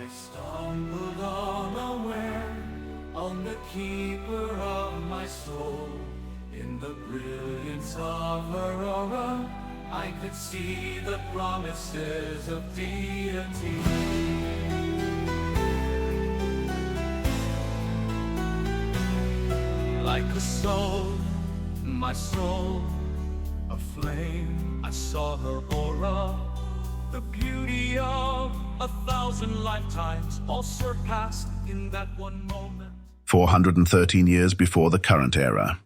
stumbled unaware on the keeper of my soul. In the brilliance of her aura, I could see the promises of Deity. Like a soul, my soul, a flame, I saw her aura. The beauty of 1,000 lifetimes, all surpassed in that one moment. 413 years before the current era.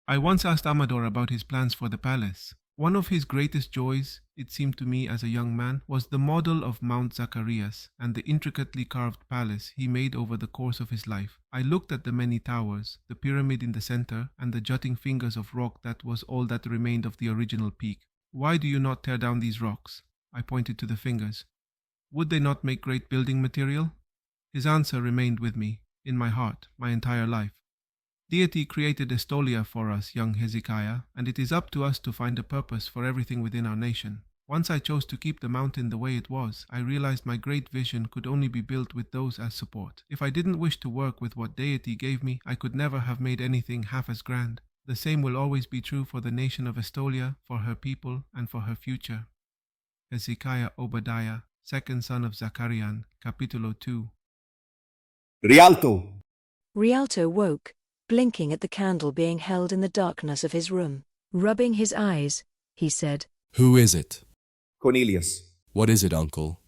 I once asked Amador about his plans for the palace. One of his greatest joys, it seemed to me as a young man, was the model of Mount Zacharias and the intricately carved palace he made over the course of his life. I looked at the many towers, the pyramid in the center, and the jutting fingers of rock that was all that remained of the original peak. Why do you not tear down these rocks? I pointed to the fingers. Would they not make great building material? His answer remained with me, in my heart, my entire life. Deity created Estolia for us, young Hezekiah, and it is up to us to find a purpose for everything within our nation. Once I chose to keep the mountain the way it was, I realized my great vision could only be built with those as support. If I didn't wish to work with what Deity gave me, I could never have made anything half as grand. The same will always be true for the nation of Estolia, for her people, and for her future. Hezekiah Obadiah, second son of Zacharian, Capítulo 2. Rialto! Rialto woke, blinking at the candle being held in the darkness of his room. Rubbing his eyes, he said, "Who is it?" Cornelius. "What is it, uncle?"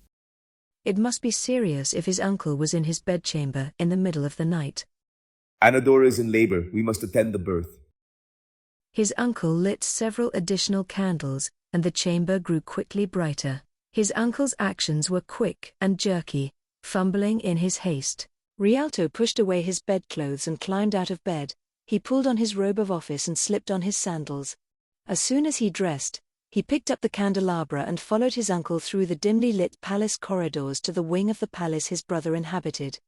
It must be serious if his uncle was in his bedchamber in the middle of the night. Anadora is in labor. We must attend the birth. His uncle lit several additional candles, and the chamber grew quickly brighter. His uncle's actions were quick and jerky, fumbling in his haste. Rialto pushed away his bedclothes and climbed out of bed. He pulled on his robe of office and slipped on his sandals. As soon as he dressed, he picked up the candelabra and followed his uncle through the dimly lit palace corridors to the wing of the palace his brother inhabited.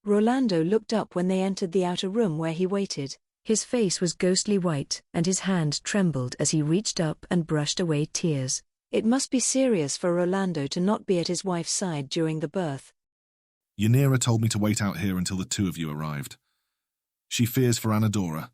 Rolando looked up when they entered the outer room where he waited. His face was ghostly white, and his hand trembled as he reached up and brushed away tears. It must be serious for Rolando to not be at his wife's side during the birth. Yanira told me to wait out here until the two of you arrived. She fears for Anadora.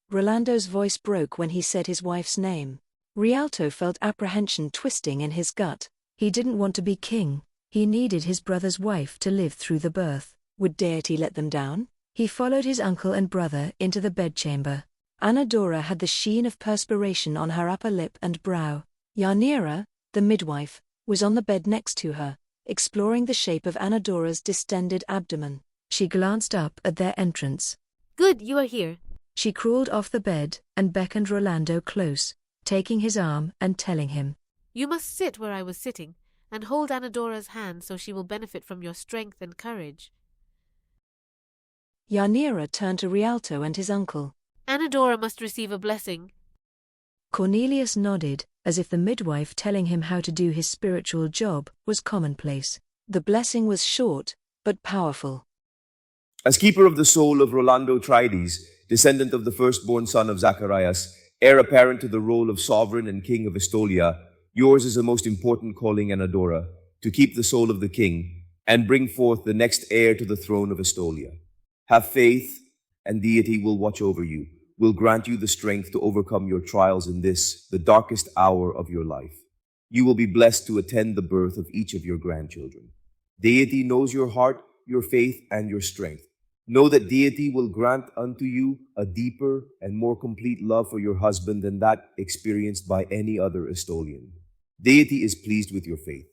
Rolando's voice broke when he said his wife's name. Rialto felt apprehension twisting in his gut. He didn't want to be king. He needed his brother's wife to live through the birth. Would Deity let them down? He followed his uncle and brother into the bedchamber. Anadora had the sheen of perspiration on her upper lip and brow. Yanira, the midwife, was on the bed next to her, exploring the shape of Anadora's distended abdomen. She glanced up at their entrance. "Good, you are here." She crawled off the bed and beckoned Rolando close, taking his arm and telling him, "You must sit where I was sitting, and hold Anadora's hand so she will benefit from your strength and courage." Yanira turned to Rialto and his uncle. "Anadora must receive a blessing." Cornelius nodded, as if the midwife telling him how to do his spiritual job was commonplace. The blessing was short, but powerful. As keeper of the soul of Rolando Trides, descendant of the firstborn son of Zacharias, heir apparent to the role of sovereign and king of Estolia, yours is a most important calling, Anadora, to keep the soul of the king and bring forth the next heir to the throne of Estolia. Have faith, and Deity will watch over you, will grant you the strength to overcome your trials in this, the darkest hour of your life. You will be blessed to attend the birth of each of your grandchildren. Deity knows your heart, your faith, and your strength. Know that Deity will grant unto you a deeper and more complete love for your husband than that experienced by any other Estolian. Deity is pleased with your faith.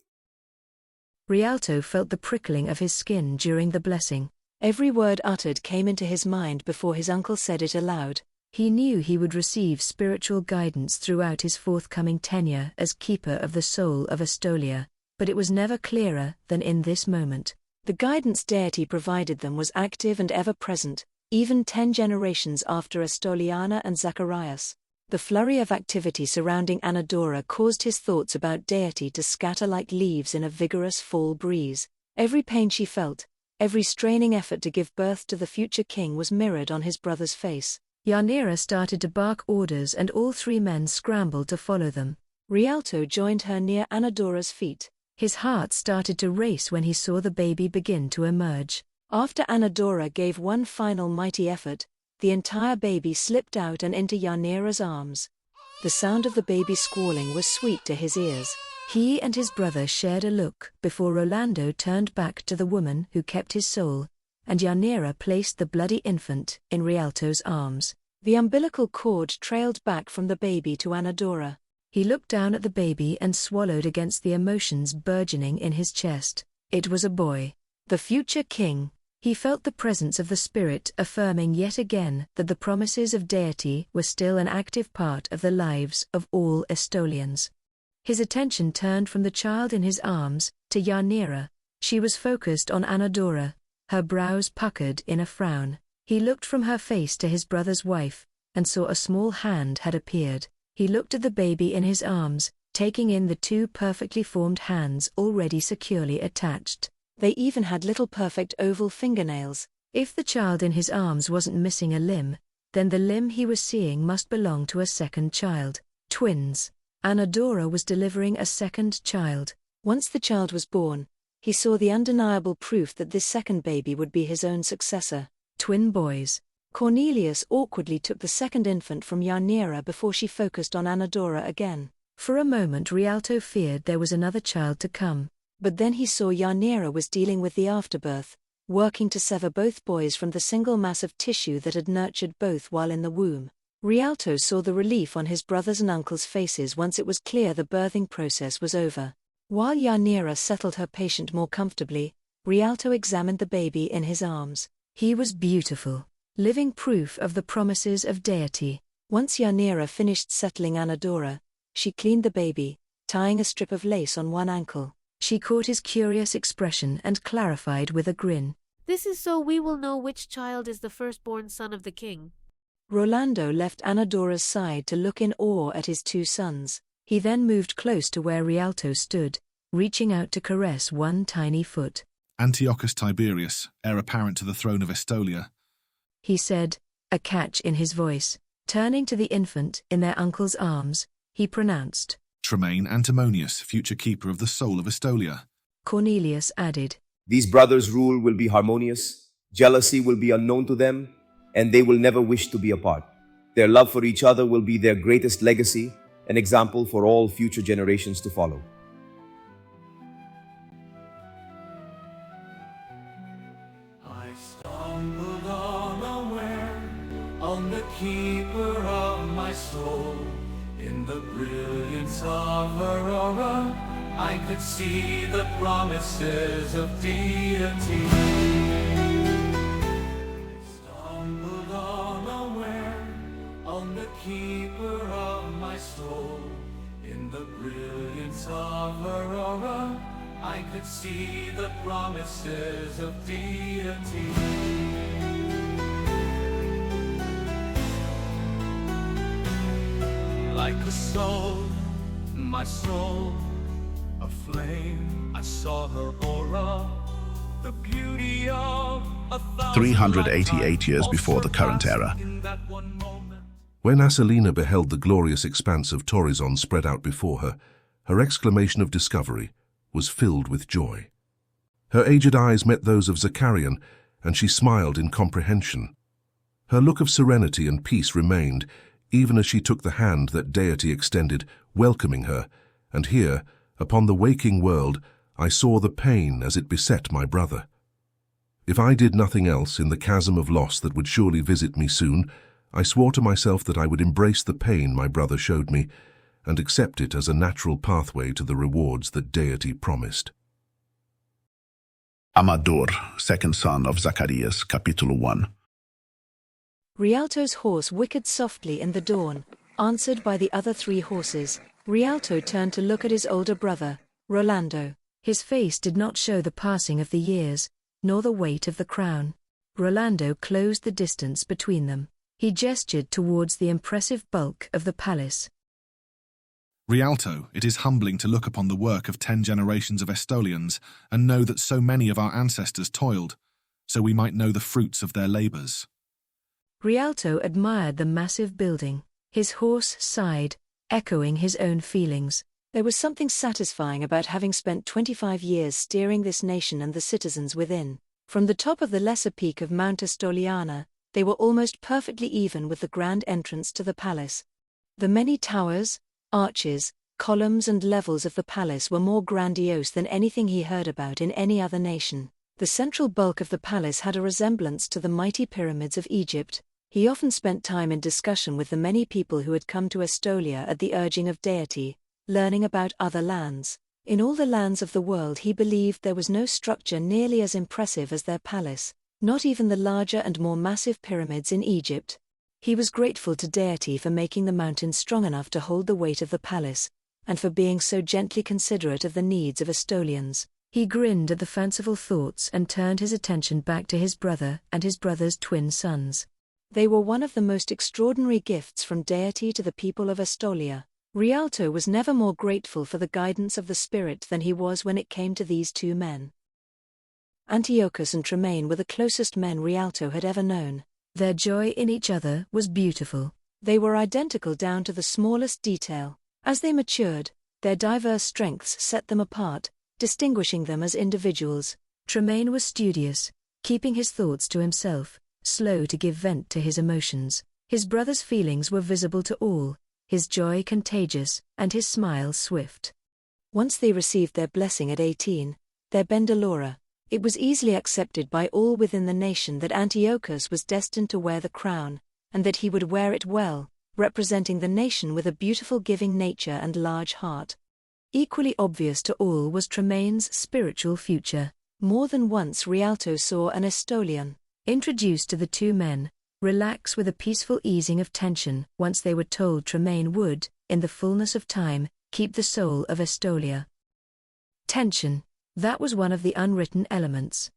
Rialto felt the prickling of his skin during the blessing. Every word uttered came into his mind before his uncle said it aloud. He knew he would receive spiritual guidance throughout his forthcoming tenure as keeper of the soul of Estolia, but it was never clearer than in this moment. The guidance Deity provided them was active and ever-present, even 10 generations after Estoliana and Zacharias. The flurry of activity surrounding Anadora caused his thoughts about Deity to scatter like leaves in a vigorous fall breeze. Every pain she felt, every straining effort to give birth to the future king was mirrored on his brother's face. Yanira started to bark orders and all 3 men scrambled to follow them. Rialto joined her near Anadora's feet. His heart started to race when he saw the baby begin to emerge. After Anadora gave one final mighty effort, the entire baby slipped out and into Yanira's arms. The sound of the baby squalling was sweet to his ears. He and his brother shared a look before Rolando turned back to the woman who kept his soul, and Yanira placed the bloody infant in Rialto's arms. The umbilical cord trailed back from the baby to Anadora. He looked down at the baby and swallowed against the emotions burgeoning in his chest. It was a boy. The future king. He felt the presence of the spirit affirming yet again that the promises of deity were still an active part of the lives of all Estolians. His attention turned from the child in his arms to Yanira. She was focused on Anadora, her brows puckered in a frown. He looked from her face to his brother's wife, and saw a small hand had appeared. He looked at the baby in his arms, taking in the two perfectly formed hands already securely attached. They even had little perfect oval fingernails. If the child in his arms wasn't missing a limb, then the limb he was seeing must belong to a second child. Twins. Anadora was delivering a second child. Once the child was born, he saw the undeniable proof that this second baby would be his own successor. Twin boys. Cornelius awkwardly took the second infant from Yanira before she focused on Anadora again. For a moment Rialto feared there was another child to come. But then he saw Yanira was dealing with the afterbirth, working to sever both boys from the single mass of tissue that had nurtured both while in the womb. Rialto saw the relief on his brothers' and uncles' faces once it was clear the birthing process was over. While Yanira settled her patient more comfortably, Rialto examined the baby in his arms. He was beautiful, living proof of the promises of deity. Once Yanira finished settling Anadora, she cleaned the baby, tying a strip of lace on one ankle. She caught his curious expression and clarified with a grin. This is so we will know which child is the firstborn son of the king. Rolando left Anadora's side to look in awe at his two sons. He then moved close to where Rialto stood, reaching out to caress one tiny foot. Antiochus Tiberius, heir apparent to the throne of Estolia, He said, a catch in his voice. Turning to the infant in their uncle's arms, he pronounced, Tremaine Antimonius, future keeper of the soul of Estolia. Cornelius added, These brothers' rule will be harmonious, jealousy will be unknown to them, and they will never wish to be apart. Their love for each other will be their greatest legacy, an example for all future generations to follow. I stumbled unaware on the keeper of my soul. In the brilliance of her aura, I could see the promises of deity. I stumbled unaware on the keeper of my soul. In the brilliance of her aura, I could see the promises of deity. Like a soul, my soul, a flame, I saw her aura, the beauty of 388 years before the current era. When Asalina beheld the glorious expanse of Torrizon spread out before her, her exclamation of discovery was filled with joy. Her aged eyes met those of Zakarian, and she smiled in comprehension. Her look of serenity and peace remained, even as she took the hand that deity extended, welcoming her, and here, upon the waking world, I saw the pain as it beset my brother. If I did nothing else in the chasm of loss that would surely visit me soon, I swore to myself that I would embrace the pain my brother showed me, and accept it as a natural pathway to the rewards that deity promised. Amador, second son of Zacharias, Capítulo 1. Rialto's horse whickered softly in the dawn, answered by the other three horses. Rialto turned to look at his older brother, Rolando. His face did not show the passing of the years, nor the weight of the crown. Rolando closed the distance between them. He gestured towards the impressive bulk of the palace. Rialto, it is humbling to look upon the work of 10 generations of Estolians and know that so many of our ancestors toiled, so we might know the fruits of their labours. Rialto admired the massive building. His horse sighed, echoing his own feelings. There was something satisfying about having spent 25 years steering this nation and the citizens within. From the top of the lesser peak of Mount Estoliana, they were almost perfectly even with the grand entrance to the palace. The many towers, arches, columns and levels of the palace were more grandiose than anything he heard about in any other nation. The central bulk of the palace had a resemblance to the mighty pyramids of Egypt. He often spent time in discussion with the many people who had come to Estolia at the urging of Deity, learning about other lands. In all the lands of the world he believed there was no structure nearly as impressive as their palace, not even the larger and more massive pyramids in Egypt. He was grateful to Deity for making the mountain strong enough to hold the weight of the palace, and for being so gently considerate of the needs of Estolians. He grinned at the fanciful thoughts and turned his attention back to his brother and his brother's twin sons. They were one of the most extraordinary gifts from Deity to the people of Estolia. Rialto was never more grateful for the guidance of the spirit than he was when it came to these two men. Antiochus and Tremaine were the closest men Rialto had ever known. Their joy in each other was beautiful. They were identical down to the smallest detail. As they matured, their diverse strengths set them apart, distinguishing them as individuals. Tremaine was studious, keeping his thoughts to himself, slow to give vent to his emotions. His brother's feelings were visible to all, his joy contagious, and his smile swift. Once they received their blessing at 18, their Bendalora, it was easily accepted by all within the nation that Antiochus was destined to wear the crown, and that he would wear it well, representing the nation with a beautiful giving nature and large heart. Equally obvious to all was Tremaine's spiritual future. More than once Rialto saw an Estolian, introduced to the two men, relax with a peaceful easing of tension once they were told Tremaine would, in the fullness of time, keep the soul of Estolia. Tension. That was one of the unwritten elements.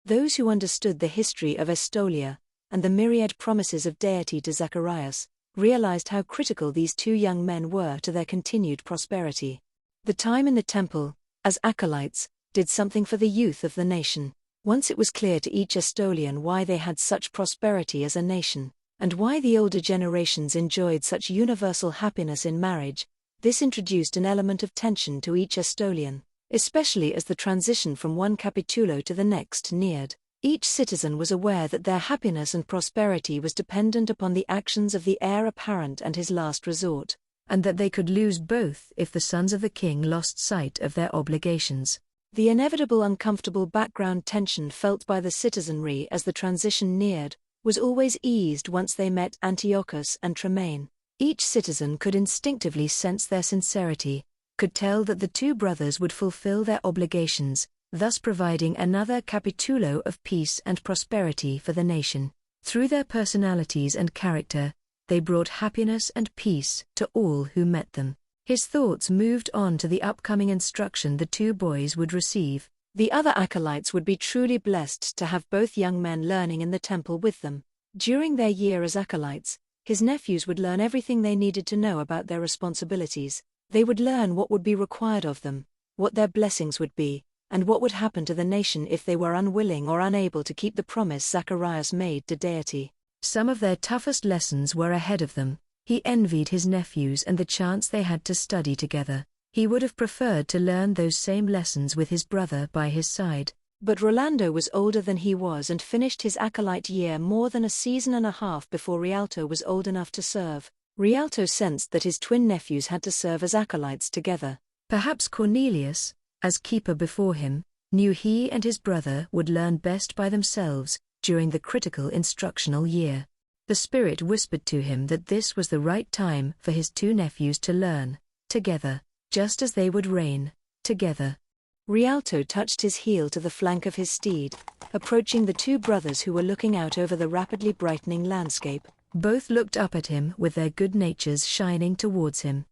Those who understood the history of Estolia, and the myriad promises of Deity to Zacharias, realized how critical these two young men were to their continued prosperity. The time in the temple, as acolytes, did something for the youth of the nation. Once it was clear to each Estolian why they had such prosperity as a nation, and why the older generations enjoyed such universal happiness in marriage, this introduced an element of tension to each Estolian, especially as the transition from one capitulo to the next neared. Each citizen was aware that their happiness and prosperity was dependent upon the actions of the heir apparent and his last resort, and that they could lose both if the sons of the king lost sight of their obligations. The inevitable uncomfortable background tension felt by the citizenry as the transition neared was always eased once they met Antiochus and Tremaine. Each citizen could instinctively sense their sincerity, could tell that the two brothers would fulfill their obligations, thus providing another capitulo of peace and prosperity for the nation. Through their personalities and character, they brought happiness and peace to all who met them. His thoughts moved on to the upcoming instruction the two boys would receive. The other acolytes would be truly blessed to have both young men learning in the temple with them. During their year as acolytes, his nephews would learn everything they needed to know about their responsibilities. They would learn what would be required of them, what their blessings would be, and what would happen to the nation if they were unwilling or unable to keep the promise Zacharias made to Deity. Some of their toughest lessons were ahead of them. He envied his nephews and the chance they had to study together. He would have preferred to learn those same lessons with his brother by his side. But Rolando was older than he was and finished his acolyte year more than a season and a half before Rialto was old enough to serve. Rialto sensed that his twin nephews had to serve as acolytes together. Perhaps Cornelius, as keeper before him, knew he and his brother would learn best by themselves during the critical instructional year. The Spirit whispered to him that this was the right time for his two nephews to learn, together, just as they would reign, together. Rialto touched his heel to the flank of his steed, approaching the two brothers who were looking out over the rapidly brightening landscape. Both looked up at him with their good natures shining towards him.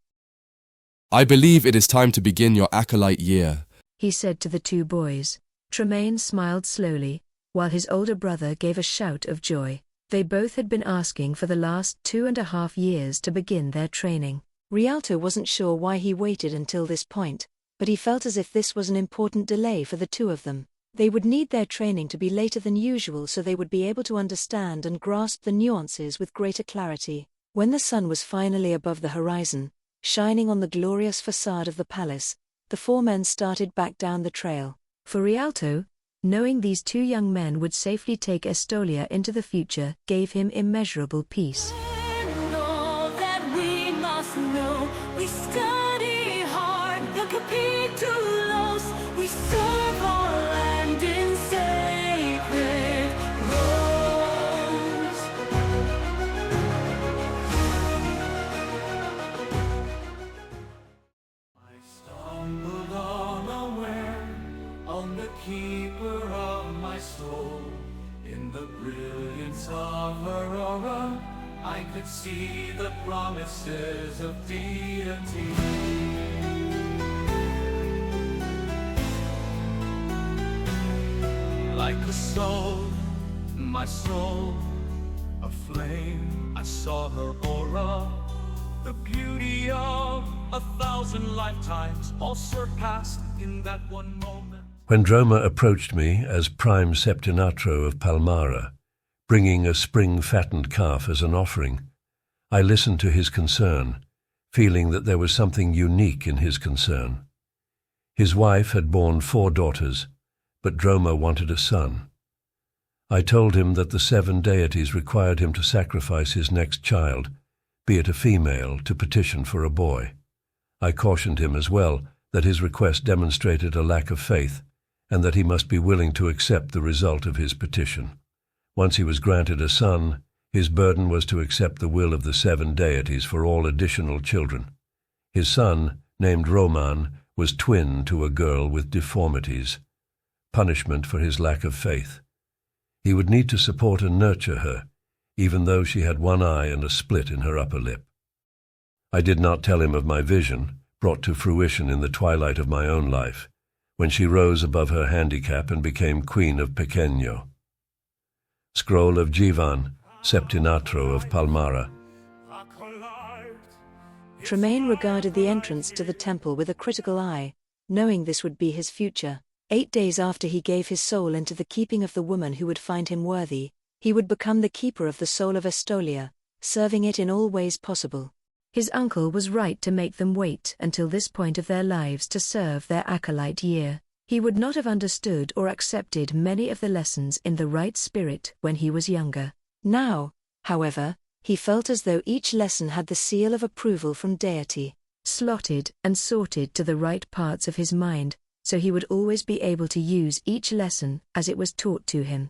I believe it is time to begin your acolyte year, he said to the two boys. Tremaine smiled slowly, while his older brother gave a shout of joy. They both had been asking for the last 2.5 years to begin their training. Rialto wasn't sure why he waited until this point, but he felt as if this was an important delay for the two of them. They would need their training to be later than usual so they would be able to understand and grasp the nuances with greater clarity. When the sun was finally above the horizon, shining on the glorious facade of the palace. The four men started back down the trail. For Rialto, knowing these two young men would safely take Estolia into the future gave him immeasurable peace. And all that we must know, we study hard the capítulos, we serve our land in sacred roles. I stumbled unaware on the keeper of my soul. In the brilliance of her aura, I could see the promises of Deity. Like a soul, my soul, a flame, I saw her aura. The beauty of 1,000 lifetimes, all surpassed in that one moment. When Droma approached me as Prime Septinatro of Palmara, bringing a spring-fattened calf as an offering, I listened to his concern, feeling that there was something unique in his concern. His wife had borne 4 daughters, but Droma wanted a son. I told him that the 7 deities required him to sacrifice his next child, be it a female, to petition for a boy. I cautioned him as well that his request demonstrated a lack of faith, and that he must be willing to accept the result of his petition. Once he was granted a son, his burden was to accept the will of the 7 deities for all additional children. His son, named Roman, was twin to a girl with deformities, punishment for his lack of faith. He would need to support and nurture her, even though she had 1 eye and a split in her upper lip. I did not tell him of my vision, brought to fruition in the twilight of my own life, when she rose above her handicap and became Queen of Pequeño. Scroll of Jivan, Septinatro of Palmara. Tremaine regarded the entrance to the temple with a critical eye, knowing this would be his future. 8 days after he gave his soul into the keeping of the woman who would find him worthy, he would become the keeper of the soul of Estolia, serving it in all ways possible. His uncle was right to make them wait until this point of their lives to serve their acolyte year. He would not have understood or accepted many of the lessons in the right spirit when he was younger. Now, however, he felt as though each lesson had the seal of approval from Deity, slotted and sorted to the right parts of his mind, so he would always be able to use each lesson as it was taught to him.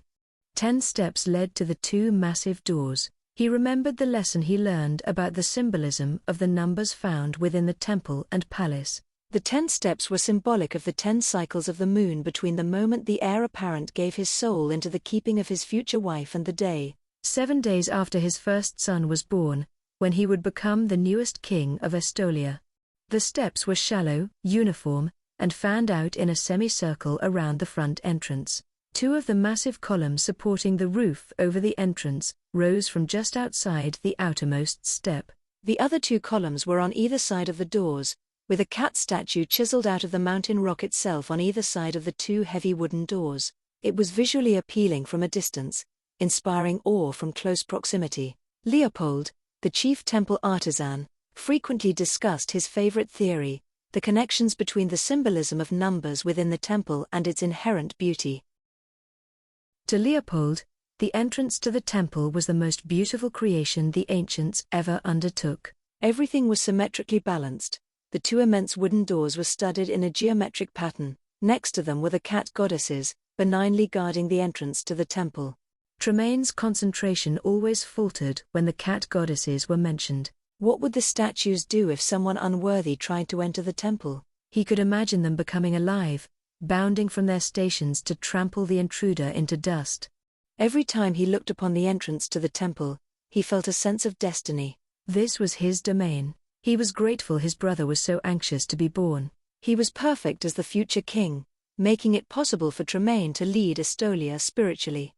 10 steps led to the 2 massive doors. He remembered the lesson he learned about the symbolism of the numbers found within the temple and palace. The 10 steps were symbolic of the 10 cycles of the moon between the moment the heir apparent gave his soul into the keeping of his future wife and the day, 7 days after his first son was born, when he would become the newest king of Estolia. The steps were shallow, uniform, and fanned out in a semicircle around the front entrance. 2 of the massive columns supporting the roof over the entrance rose from just outside the outermost step. The other 2 columns were on either side of the doors, with a cat statue chiseled out of the mountain rock itself on either side of the 2 heavy wooden doors. It was visually appealing from a distance, inspiring awe from close proximity. Leopold, the chief temple artisan, frequently discussed his favorite theory, the connections between the symbolism of numbers within the temple and its inherent beauty. To Leopold, the entrance to the temple was the most beautiful creation the ancients ever undertook. Everything was symmetrically balanced. The 2 immense wooden doors were studded in a geometric pattern. Next to them were the cat goddesses, benignly guarding the entrance to the temple. Tremaine's concentration always faltered when the cat goddesses were mentioned. What would the statues do if someone unworthy tried to enter the temple? He could imagine them becoming alive, bounding from their stations to trample the intruder into dust. Every time he looked upon the entrance to the temple, he felt a sense of destiny. This was his domain. He was grateful his brother was so anxious to be born. He was perfect as the future king, making it possible for Tremaine to lead Estolia spiritually.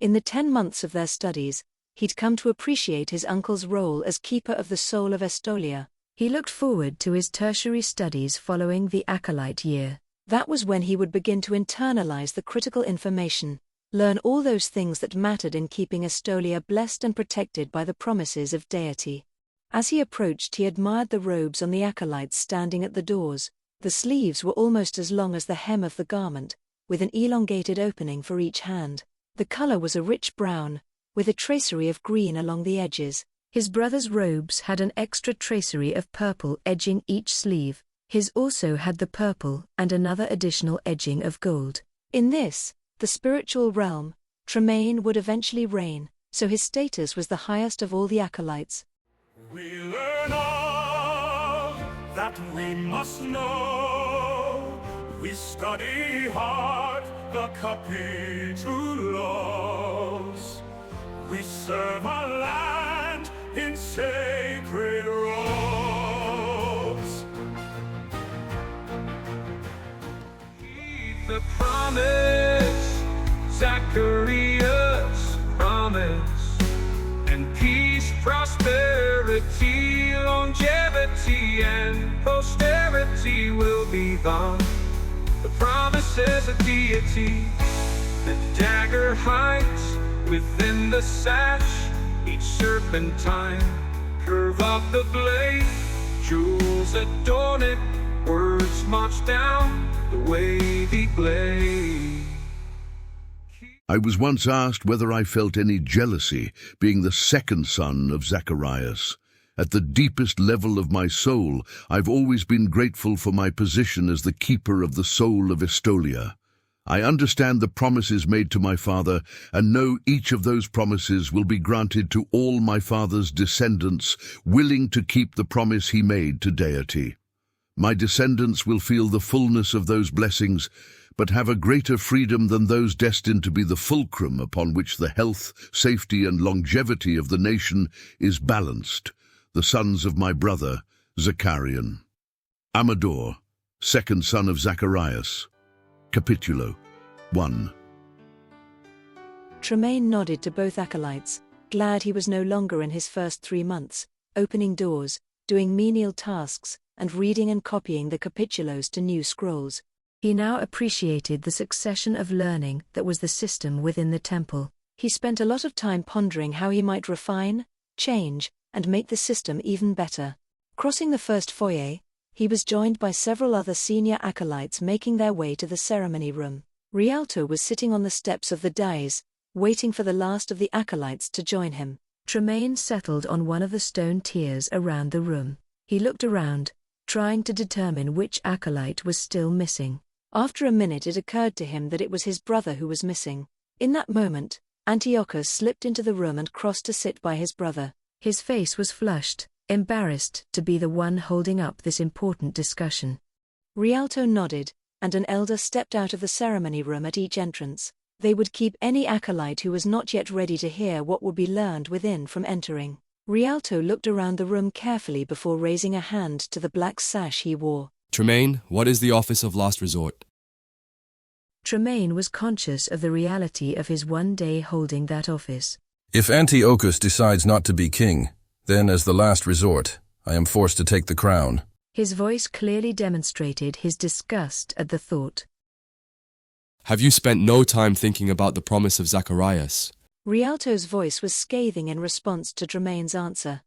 In the 10 months of their studies, he'd come to appreciate his uncle's role as keeper of the soul of Estolia. He looked forward to his tertiary studies following the acolyte year. That was when he would begin to internalize the critical information, learn all those things that mattered in keeping Estolia blessed and protected by the promises of Deity. As he approached, he admired the robes on the acolytes standing at the doors. The sleeves were almost as long as the hem of the garment, with an elongated opening for each hand. The color was a rich brown, with a tracery of green along the edges. His brother's robes had an extra tracery of purple edging each sleeve. His also had the purple and another additional edging of gold. In this, the spiritual realm, Tremaine would eventually reign, so his status was the highest of all the acolytes. We learn all that we must know. We study hard the capitulos. We serve our land in sacred robes. Keep the promise, Zacharias' promise. And peace, prosperity, longevity, and posterity will be gone. The promises of Deity. The dagger hides within the sash, each serpentine curve of the blade. Jewels adorn it, words march down the wavy blade. I was once asked whether I felt any jealousy, being the second son of Zacharias. At the deepest level of my soul, I've always been grateful for my position as the keeper of the soul of Estolia. I understand the promises made to my father, and know each of those promises will be granted to all my father's descendants, willing to keep the promise he made to Deity. My descendants will feel the fullness of those blessings, but have a greater freedom than those destined to be the fulcrum upon which the health, safety, and longevity of the nation is balanced, the sons of my brother, Zacharian. Amador, second son of Zacharias. Capitulo 1. Tremaine nodded to both acolytes, glad he was no longer in his first 3 months, opening doors, doing menial tasks, and reading and copying the capitulos to new scrolls. He now appreciated the succession of learning that was the system within the temple. He spent a lot of time pondering how he might refine, change, and make the system even better. Crossing the first foyer, he was joined by several other senior acolytes making their way to the ceremony room. Rialto was sitting on the steps of the dais, waiting for the last of the acolytes to join him. Tremaine settled on one of the stone tiers around the room. He looked around, trying to determine which acolyte was still missing. After a minute it occurred to him that it was his brother who was missing. In that moment, Antiochus slipped into the room and crossed to sit by his brother. His face was flushed, embarrassed to be the one holding up this important discussion. Rialto nodded, and an elder stepped out of the ceremony room at each entrance. They would keep any acolyte who was not yet ready to hear what would be learned within from entering. Rialto looked around the room carefully before raising a hand to the black sash he wore. Tremaine, what is the office of last resort? Tremaine was conscious of the reality of his one day holding that office. If Antiochus decides not to be king, then as the last resort, I am forced to take the crown. His voice clearly demonstrated his disgust at the thought. Have you spent no time thinking about the promise of Zacharias? Rialto's voice was scathing in response to Tremaine's answer.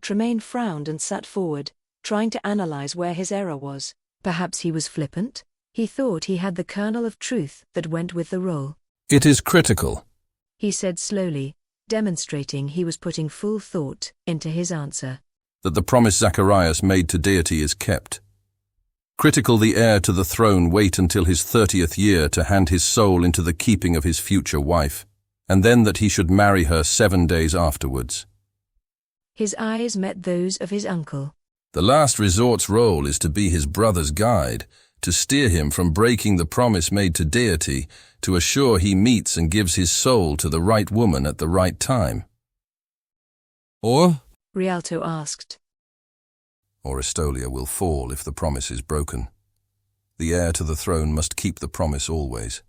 Tremaine frowned and sat forward, trying to analyze where his error was. Perhaps he was flippant? He thought he had the kernel of truth that went with the role. It is critical, he said slowly, demonstrating he was putting full thought into his answer, that the promise Zacharias made to Deity is kept. Critical the heir to the throne wait until his 30th year to hand his soul into the keeping of his future wife, and then that he should marry her 7 days afterwards. His eyes met those of his uncle. The last resort's role is to be his brother's guide, to steer him from breaking the promise made to Deity, to assure he meets and gives his soul to the right woman at the right time. Or? Rialto asked. Or Estolia will fall if the promise is broken. The heir to the throne must keep the promise always.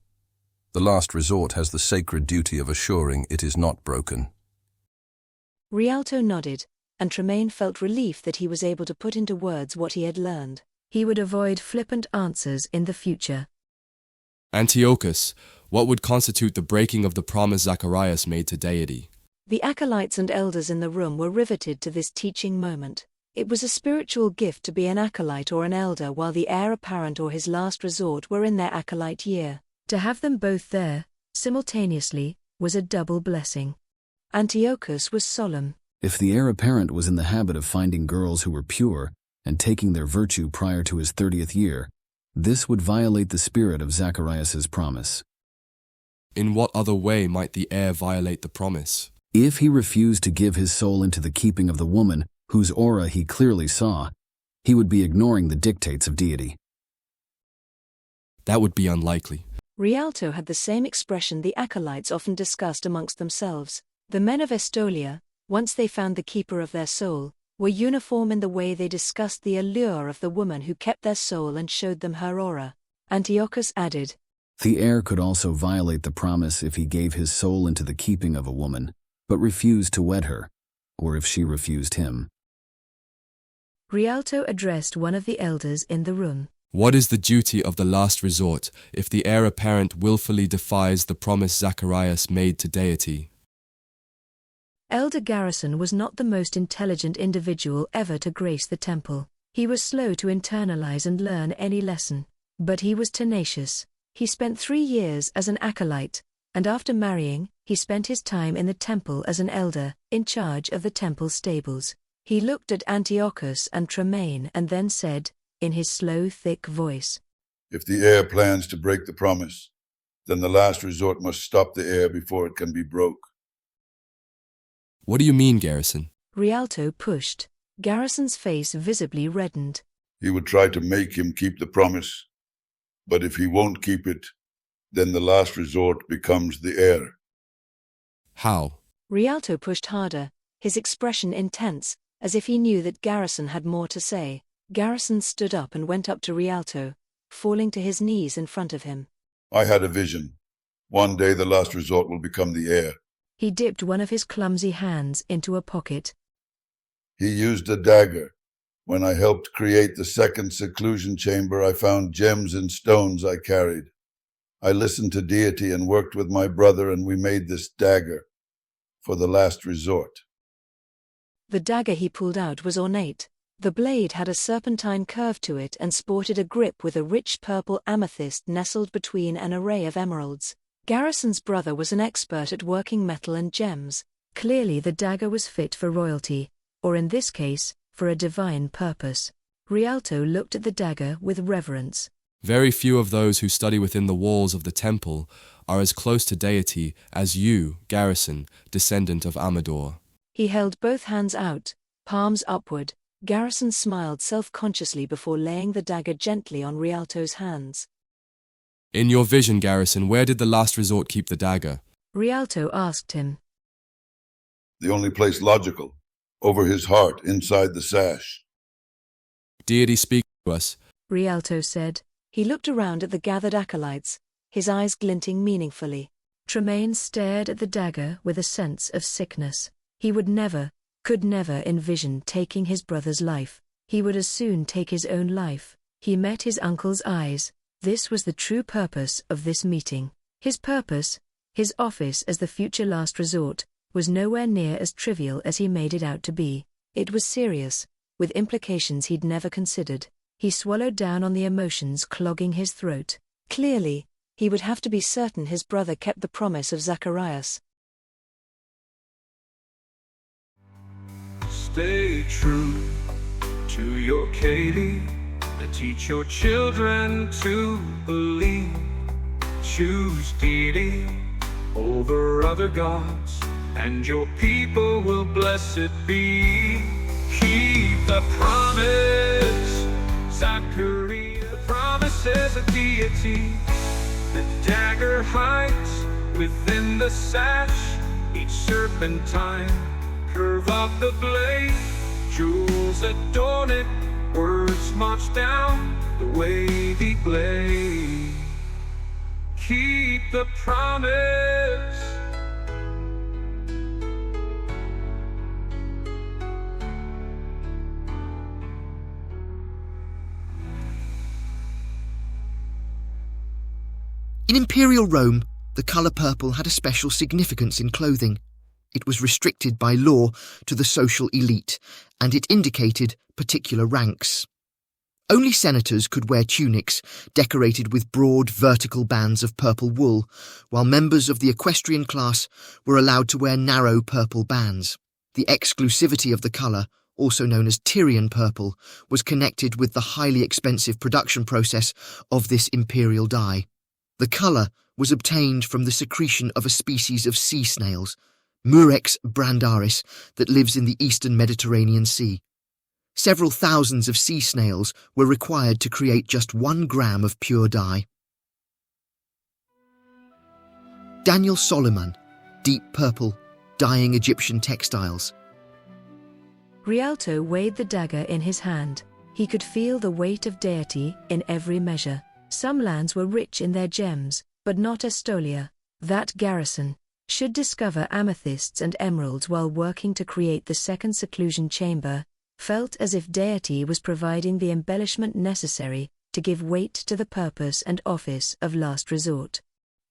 The last resort has the sacred duty of assuring it is not broken. Rialto nodded, and Tremaine felt relief that he was able to put into words what he had learned. He would avoid flippant answers in the future. Antiochus, what would constitute the breaking of the promise Zacharias made to Deity? The acolytes and elders in the room were riveted to this teaching moment. It was a spiritual gift to be an acolyte or an elder while the heir apparent or his last resort were in their acolyte year. To have them both there, simultaneously, was a double blessing. Antiochus was solemn. If the heir apparent was in the habit of finding girls who were pure and taking their virtue prior to his 30th year, this would violate the spirit of Zacharias's promise. In what other way might the heir violate the promise? If he refused to give his soul into the keeping of the woman whose aura he clearly saw, he would be ignoring the dictates of deity. That would be unlikely. Rialto had the same expression the acolytes often discussed amongst themselves. The men of Estolia, once they found the keeper of their soul, were uniform in the way they discussed the allure of the woman who kept their soul and showed them her aura. Antiochus added, The heir could also violate the promise if he gave his soul into the keeping of a woman, but refused to wed her, or if she refused him. Rialto addressed one of the elders in the room. What is the duty of the last resort if the heir apparent willfully defies the promise Zacharias made to deity? Elder Garrison was not the most intelligent individual ever to grace the temple. He was slow to internalize and learn any lesson, but he was tenacious. He spent 3 years as an acolyte, and after marrying, he spent his time in the temple as an elder, in charge of the temple stables. He looked at Antiochus and Tremaine and then said, in his slow, thick voice, If the heir plans to break the promise, then the last resort must stop the heir before it can be broke. What do you mean, Garrison? Rialto pushed. Garrison's face visibly reddened. He would try to make him keep the promise, but if he won't keep it, then the last resort becomes the heir. How? Rialto pushed harder, his expression intense, as if he knew that Garrison had more to say. Garrison stood up and went up to Rialto, falling to his knees in front of him. I had a vision. One day the last resort will become the heir. He dipped one of his clumsy hands into a pocket. He used a dagger. When I helped create the second seclusion chamber, I found gems and stones I carried. I listened to deity and worked with my brother, and we made this dagger for the last resort. The dagger he pulled out was ornate. The blade had a serpentine curve to it and sported a grip with a rich purple amethyst nestled between an array of emeralds. Garrison's brother was an expert at working metal and gems. Clearly the dagger was fit for royalty, or in this case, for a divine purpose. Rialto looked at the dagger with reverence. Very few of those who study within the walls of the temple are as close to deity as you, Garrison, descendant of Amador. He held both hands out, palms upward. Garrison smiled self-consciously before laying the dagger gently on Rialto's hands. In your vision, Garrison, where did the last resort keep the dagger? Rialto asked him. The only place logical, over his heart, inside the sash. Deity speak to us, Rialto said. He looked around at the gathered acolytes, his eyes glinting meaningfully. Tremaine stared at the dagger with a sense of sickness. He would never, could never envision taking his brother's life. He would as soon take his own life. He met his uncle's eyes. This was the true purpose of this meeting. His purpose, his office as the future last resort, was nowhere near as trivial as he made it out to be. It was serious, with implications he'd never considered. He swallowed down on the emotions clogging his throat. Clearly, he would have to be certain his brother kept the promise of Zacharias. Stay true to your Katie, and teach your children to believe. Choose deity over other gods, and your people will blessed be. Keep the promise, Zacharias. The promises of deity. The dagger hides within the sash, each serpentine curve of the blade. Jewels adorn it, words march down the wavy blade. Keep the promise. In Imperial Rome, the colour purple had a special significance in clothing. It was restricted by law to the social elite, and it indicated particular ranks. Only senators could wear tunics decorated with broad vertical bands of purple wool, while members of the equestrian class were allowed to wear narrow purple bands. The exclusivity of the colour, also known as Tyrian purple, was connected with the highly expensive production process of this imperial dye. The colour was obtained from the secretion of a species of sea snails, Murex brandaris, that lives in the eastern Mediterranean Sea. Several thousands of sea snails were required to create just 1 gram of pure dye. Daniel Solomon, deep purple, dyeing Egyptian textiles. Rialto weighed the dagger in his hand. He could feel the weight of deity in every measure. Some lands were rich in their gems, but not Estolia. That garrison should discover amethysts and emeralds while working to create the second seclusion chamber, felt as if deity was providing the embellishment necessary to give weight to the purpose and office of last resort.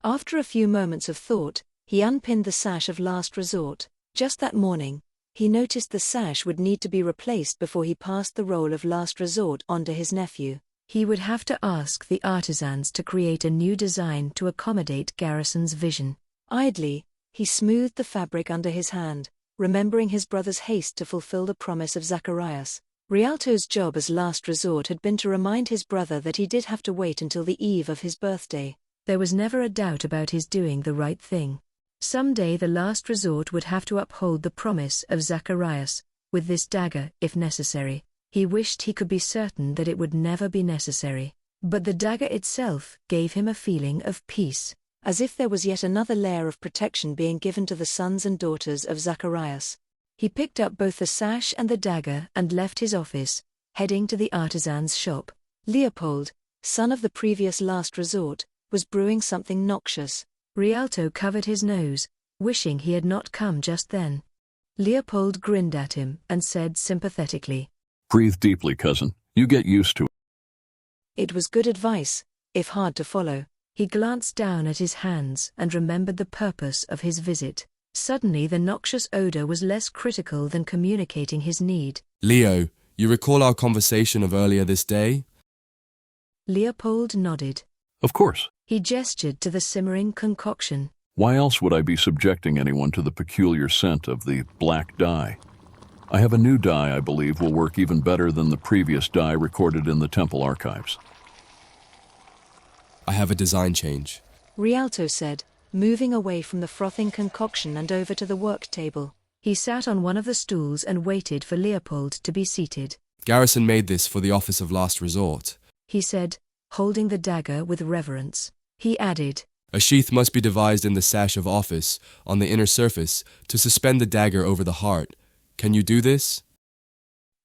After a few moments of thought, he unpinned the sash of last resort. Just that morning, he noticed the sash would need to be replaced before he passed the role of last resort on to his nephew. He would have to ask the artisans to create a new design to accommodate Garrison's vision. Idly, he smoothed the fabric under his hand, remembering his brother's haste to fulfill the promise of Zacharias. Rialto's job as last resort had been to remind his brother that he did have to wait until the eve of his birthday. There was never a doubt about his doing the right thing. Someday the last resort would have to uphold the promise of Zacharias, with this dagger if necessary. He wished he could be certain that it would never be necessary. But the dagger itself gave him a feeling of peace, as if there was yet another layer of protection being given to the sons and daughters of Zacharias. He picked up both the sash and the dagger and left his office, heading to the artisan's shop. Leopold, son of the previous last resort, was brewing something noxious. Rialto covered his nose, wishing he had not come just then. Leopold grinned at him and said sympathetically, "Breathe deeply, cousin. You get used to it." It was good advice, if hard to follow. He glanced down at his hands and remembered the purpose of his visit. Suddenly the noxious odor was less critical than communicating his need. Leo, you recall our conversation of earlier this day? Leopold nodded. Of course. He gestured to the simmering concoction. Why else would I be subjecting anyone to the peculiar scent of the black dye? I have a new dye I believe will work even better than the previous dye recorded in the temple archives. I have a design change, Rialto said, moving away from the frothing concoction and over to the work table. He sat on one of the stools and waited for Leopold to be seated. Garrison made this for the office of last resort, he said, holding the dagger with reverence. He added, a sheath must be devised in the sash of office, on the inner surface, to suspend the dagger over the heart. Can you do this?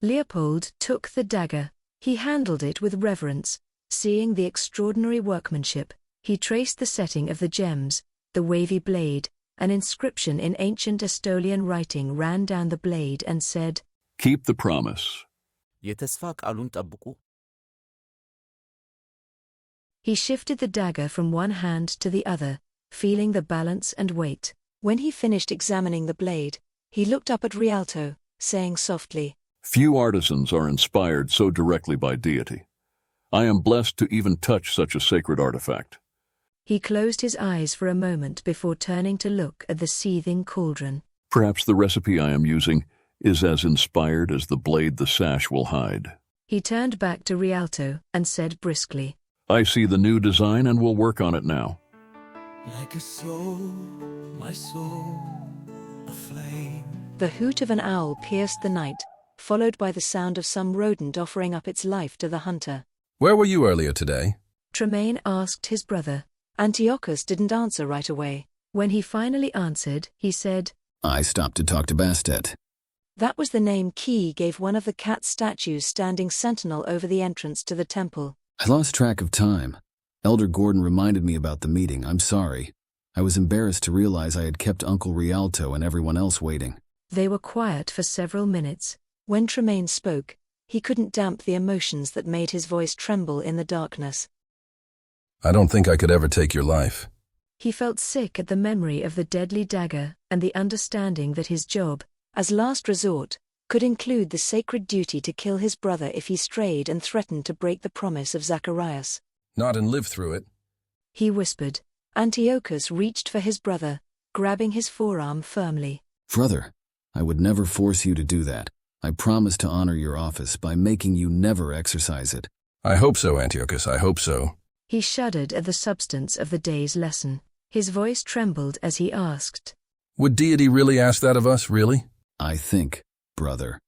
Leopold took the dagger. He handled it with reverence, seeing the extraordinary workmanship. He traced the setting of the gems, the wavy blade. An inscription in ancient Estolian writing ran down the blade and said, "Keep the promise." He shifted the dagger from one hand to the other, feeling the balance and weight. When he finished examining the blade, he looked up at Rialto, saying softly, "Few artisans are inspired so directly by deity. I am blessed to even touch such a sacred artifact." He closed his eyes for a moment before turning to look at the seething cauldron. Perhaps the recipe I am using is as inspired as the blade the sash will hide. He turned back to Rialto and said briskly, "I see the new design and will work on it now." Like a soul, my soul, a flame. The hoot of an owl pierced the night, followed by the sound of some rodent offering up its life to the hunter. Where were you earlier today? Tremaine asked his brother. Antiochus didn't answer right away. When he finally answered, he said, I stopped to talk to Bastet. That was the name Key gave one of the cat statues standing sentinel over the entrance to the temple. I lost track of time. Elder Gordon reminded me about the meeting. I'm sorry. I was embarrassed to realize I had kept Uncle Rialto and everyone else waiting. They were quiet for several minutes. When Tremaine spoke, he couldn't damp the emotions that made his voice tremble in the darkness. I don't think I could ever take your life. He felt sick at the memory of the deadly dagger and the understanding that his job, as last resort, could include the sacred duty to kill his brother if he strayed and threatened to break the promise of Zacharias. Not and live through it. He whispered. Antiochus reached for his brother, grabbing his forearm firmly. Brother, I would never force you to do that. I promise to honor your office by making you never exercise it. I hope so, Antiochus, I hope so. He shuddered at the substance of the day's lesson. His voice trembled as he asked, Would Deity really ask that of us, really? I think, brother,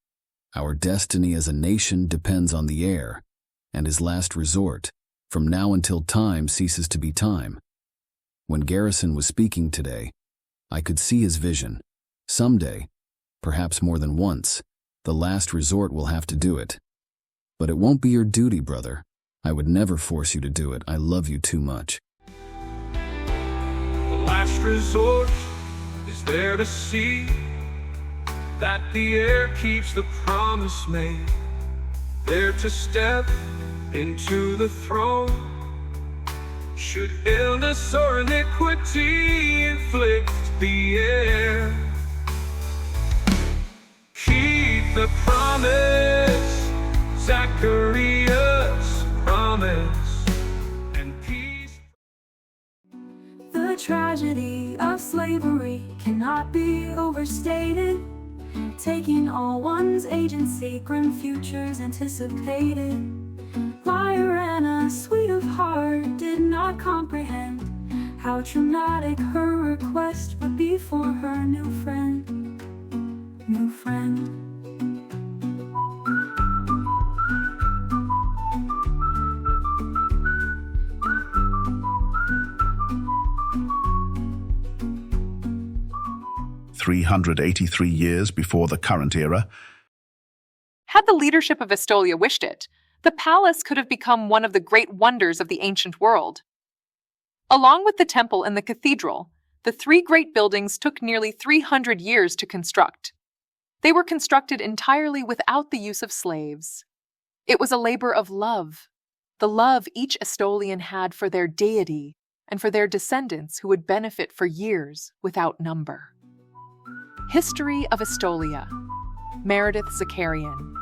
our destiny as a nation depends on the heir, and his last resort, from now until time ceases to be time. When Garrison was speaking today, I could see his vision. Someday, perhaps more than once, the last resort will have to do it. But it won't be your duty, brother. I would never force you to do it. I love you too much. The last resort is there to see that the heir keeps the promise made, there to step into the throne. Should illness or iniquity inflict the heir, keep the promise, Zacharias' promise, and peace. The tragedy of slavery cannot be overstated, taking all one's agency, grim futures anticipated. Lyrana, sweet of heart, did not comprehend how traumatic her request would be for her new friend. New friend. "383 years before the current era." Had the leadership of Estolia wished it, the palace could have become one of the great wonders of the ancient world. Along with the temple and the cathedral, the three great buildings took nearly 300 years to construct. They were constructed entirely without the use of slaves. It was a labor of love, the love each Estolian had for their deity and for their descendants who would benefit for years without number. History of Estolia. Meredith Zakarian.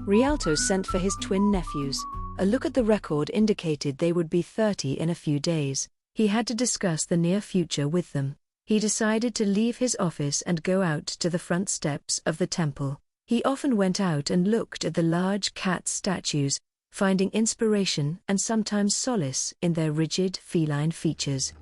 Rialto sent for his twin nephews. A look at the record indicated they would be 30 in a few days. He had to discuss the near future with them. He decided to leave his office and go out to the front steps of the temple. He often went out and looked at the large cat statues, finding inspiration and sometimes solace in their rigid feline features.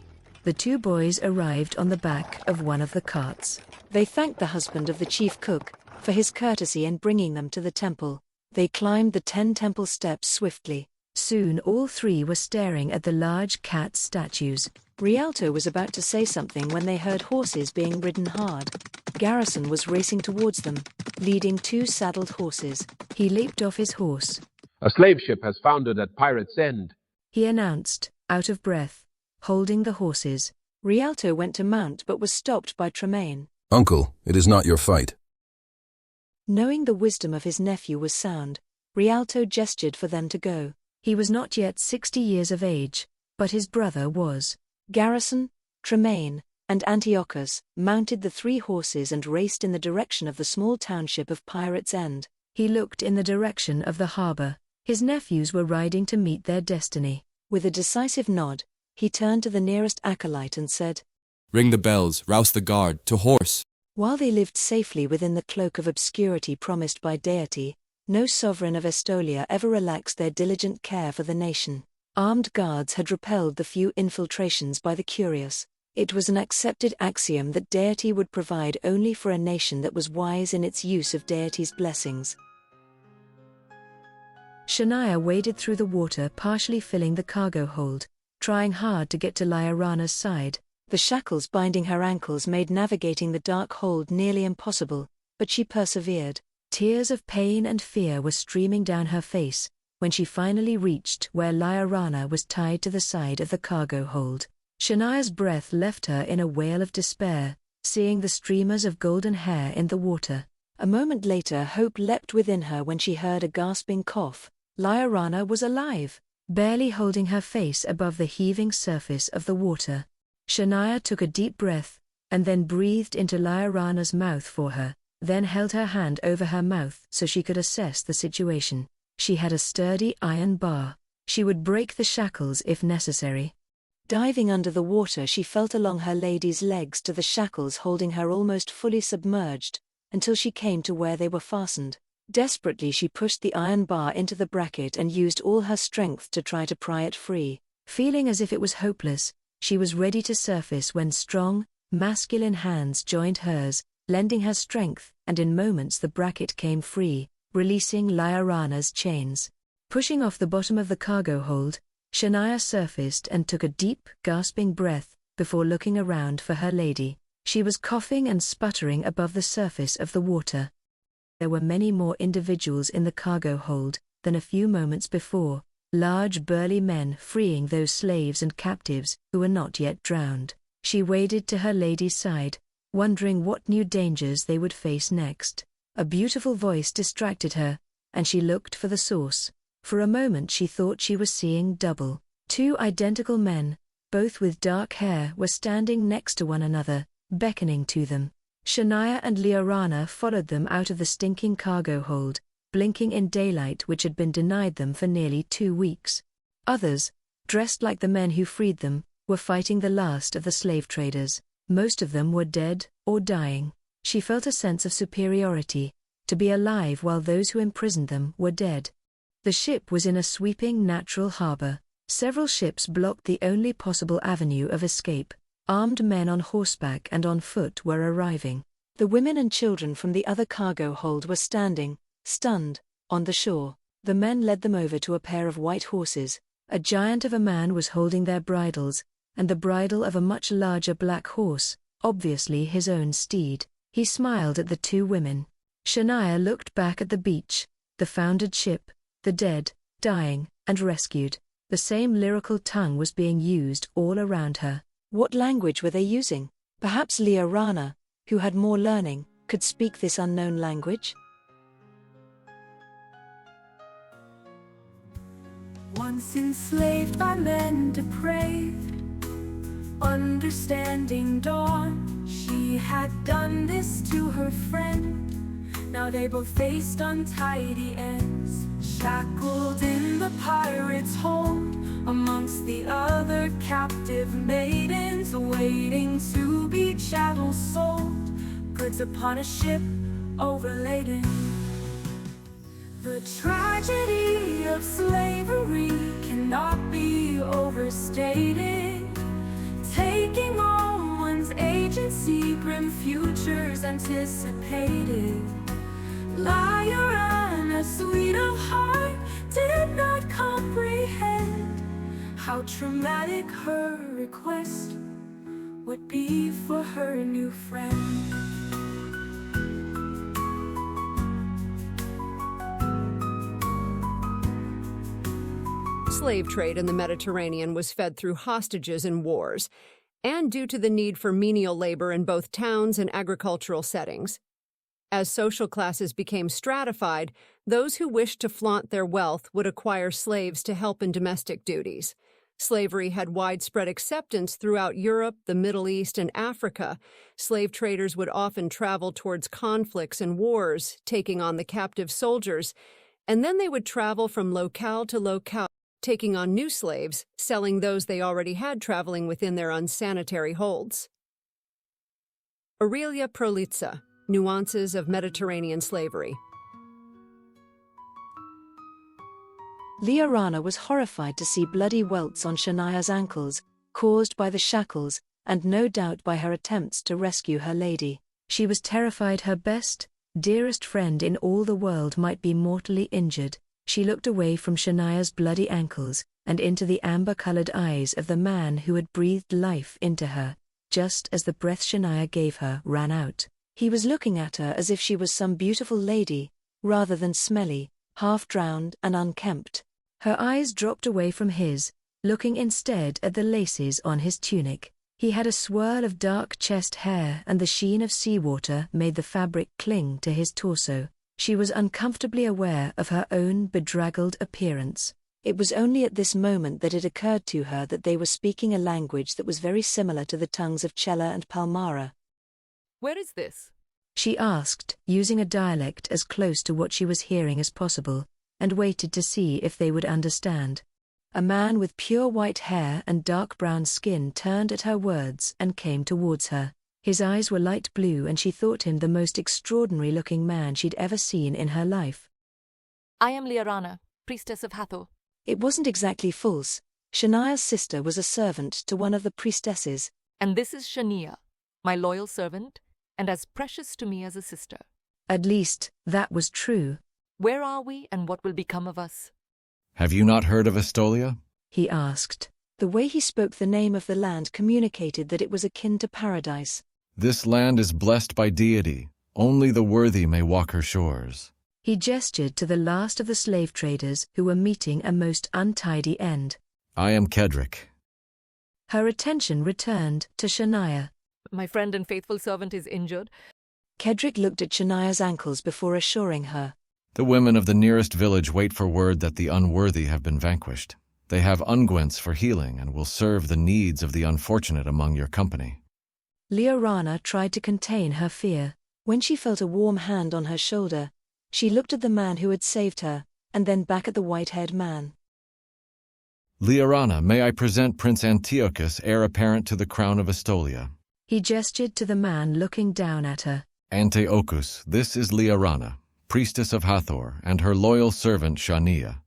The two boys arrived on the back of one of the carts. They thanked the husband of the chief cook for his courtesy in bringing them to the temple. They climbed the 10 temple steps swiftly. Soon all three were staring at the large cat statues. Rialto was about to say something when they heard horses being ridden hard. Garrison was racing towards them, leading 2 saddled horses. He leaped off his horse. "A slave ship has foundered at Pirate's End," he announced, out of breath, holding the horses. Rialto went to mount but was stopped by Tremaine. Uncle, it is not your fight. Knowing the wisdom of his nephew was sound, Rialto gestured for them to go. He was not yet 60 years of age, but his brother was. Garrison, Tremaine, and Antiochus mounted the 3 horses and raced in the direction of the small township of Pirate's End. He looked in the direction of the harbor. His nephews were riding to meet their destiny. With a decisive nod, he turned to the nearest acolyte and said, "Ring the bells, rouse the guard, to horse!" While they lived safely within the cloak of obscurity promised by Deity, no sovereign of Estolia ever relaxed their diligent care for the nation. Armed guards had repelled the few infiltrations by the curious. It was an accepted axiom that Deity would provide only for a nation that was wise in its use of Deity's blessings. Shania waded through the water, partially filling the cargo hold, trying hard to get to Lyrana's side. The shackles binding her ankles made navigating the dark hold nearly impossible, but she persevered. Tears of pain and fear were streaming down her face when she finally reached where Lyrana was tied to the side of the cargo hold. Shania's breath left her in a wail of despair, seeing the streamers of golden hair in the water. A moment later, hope leapt within her when she heard a gasping cough. Lyrana was alive. barely holding her face above the heaving surface of the water. Shania took a deep breath, and then breathed into Liarana's mouth for her, then held her hand over her mouth so she could assess the situation. She had a sturdy iron bar. She would break the shackles if necessary. Diving under the water, she felt along her lady's legs to the shackles holding her almost fully submerged, until she came to where they were fastened. Desperately she pushed the iron bar into the bracket and used all her strength to try to pry it free. Feeling as if it was hopeless, she was ready to surface when strong, masculine hands joined hers, lending her strength, and in moments the bracket came free, releasing Liarana's chains. Pushing off the bottom of the cargo hold, Shania surfaced and took a deep, gasping breath before looking around for her lady. She was coughing and sputtering above the surface of the water. There were many more individuals in the cargo hold than a few moments before, large burly men freeing those slaves and captives who were not yet drowned. She waded to her lady's side, wondering what new dangers they would face next. A beautiful voice distracted her, and she looked for the source. For a moment she thought she was seeing double. Two identical men, both with dark hair, were standing next to one another, beckoning to them. Shania and Liarana followed them out of the stinking cargo hold, blinking in daylight which had been denied them for nearly 2 weeks. Others, dressed like the men who freed them, were fighting the last of the slave traders. Most of them were dead or dying. She felt a sense of superiority, to be alive while those who imprisoned them were dead. The ship was in a sweeping natural harbor. Several ships blocked the only possible avenue of escape. Armed men on horseback and on foot were arriving. The women and children from the other cargo hold were standing, stunned, on the shore. The men led them over to a pair of white horses. A giant of a man was holding their bridles, and the bridle of a much larger black horse, obviously his own steed. He smiled at the two women. Shania looked back at the beach, the foundered ship, the dead, dying, and rescued. The same lyrical tongue was being used all around her. What language were they using? Perhaps Liarana, who had more learning, could speak this unknown language? Once enslaved by men depraved, understanding dawn, she had done this to her friend. Now they both faced untidy ends, shackled in the pirate's hold, amongst the other captive maidens waiting to be chattel sold, goods upon a ship overladen. The tragedy of slavery cannot be overstated, taking on one's agency, grim futures anticipated. Liarana, sweet of heart, did not comprehend how traumatic her request would be for her new friend. Slave trade in the Mediterranean was fed through hostages and wars, and due to the need for menial labor in both towns and agricultural settings. As social classes became stratified, those who wished to flaunt their wealth would acquire slaves to help in domestic duties. Slavery had widespread acceptance throughout Europe, the Middle East, and Africa. Slave traders would often travel towards conflicts and wars, taking on the captive soldiers, and then they would travel from locale to locale, taking on new slaves, selling those they already had traveling within their unsanitary holds. Aurelia Prolitza, Nuances of Mediterranean Slavery. Liarana was horrified to see bloody welts on Shania's ankles, caused by the shackles, and no doubt by her attempts to rescue her lady. She was terrified her best, dearest friend in all the world might be mortally injured. She looked away from Shania's bloody ankles, and into the amber-colored eyes of the man who had breathed life into her, just as the breath Shania gave her ran out. He was looking at her as if she was some beautiful lady, rather than smelly, half-drowned and unkempt. Her eyes dropped away from his, looking instead at the laces on his tunic. He had a swirl of dark chest hair, and the sheen of seawater made the fabric cling to his torso. She was uncomfortably aware of her own bedraggled appearance. It was only at this moment that it occurred to her that they were speaking a language that was very similar to the tongues of Cella and Palmara. Where is this? She asked, using a dialect as close to what she was hearing as possible, and waited to see if they would understand. A man with pure white hair and dark brown skin turned at her words and came towards her. His eyes were light blue and she thought him the most extraordinary-looking man she'd ever seen in her life. I am Liarana, priestess of Hathor. It wasn't exactly false. Shania's sister was a servant to one of the priestesses. And this is Shania, my loyal servant, and as precious to me as a sister. At least, that was true. Where are we and what will become of us? Have you not heard of Estolia? He asked. The way he spoke the name of the land communicated that it was akin to paradise. This land is blessed by Deity. Only the worthy may walk her shores. He gestured to the last of the slave traders who were meeting a most untidy end. I am Kedrick. Her attention returned to Shania. My friend and faithful servant is injured. Kedrick looked at Shania's ankles before assuring her. The women of the nearest village wait for word that the unworthy have been vanquished. They have unguents for healing and will serve the needs of the unfortunate among your company. Liarana tried to contain her fear. When she felt a warm hand on her shoulder, she looked at the man who had saved her, and then back at the white-haired man. Liarana, may I present Prince Antiochus, heir apparent to the crown of Estolia? He gestured to the man looking down at her. Antiochus, this is Liarana, priestess of Hathor, and her loyal servant Shania.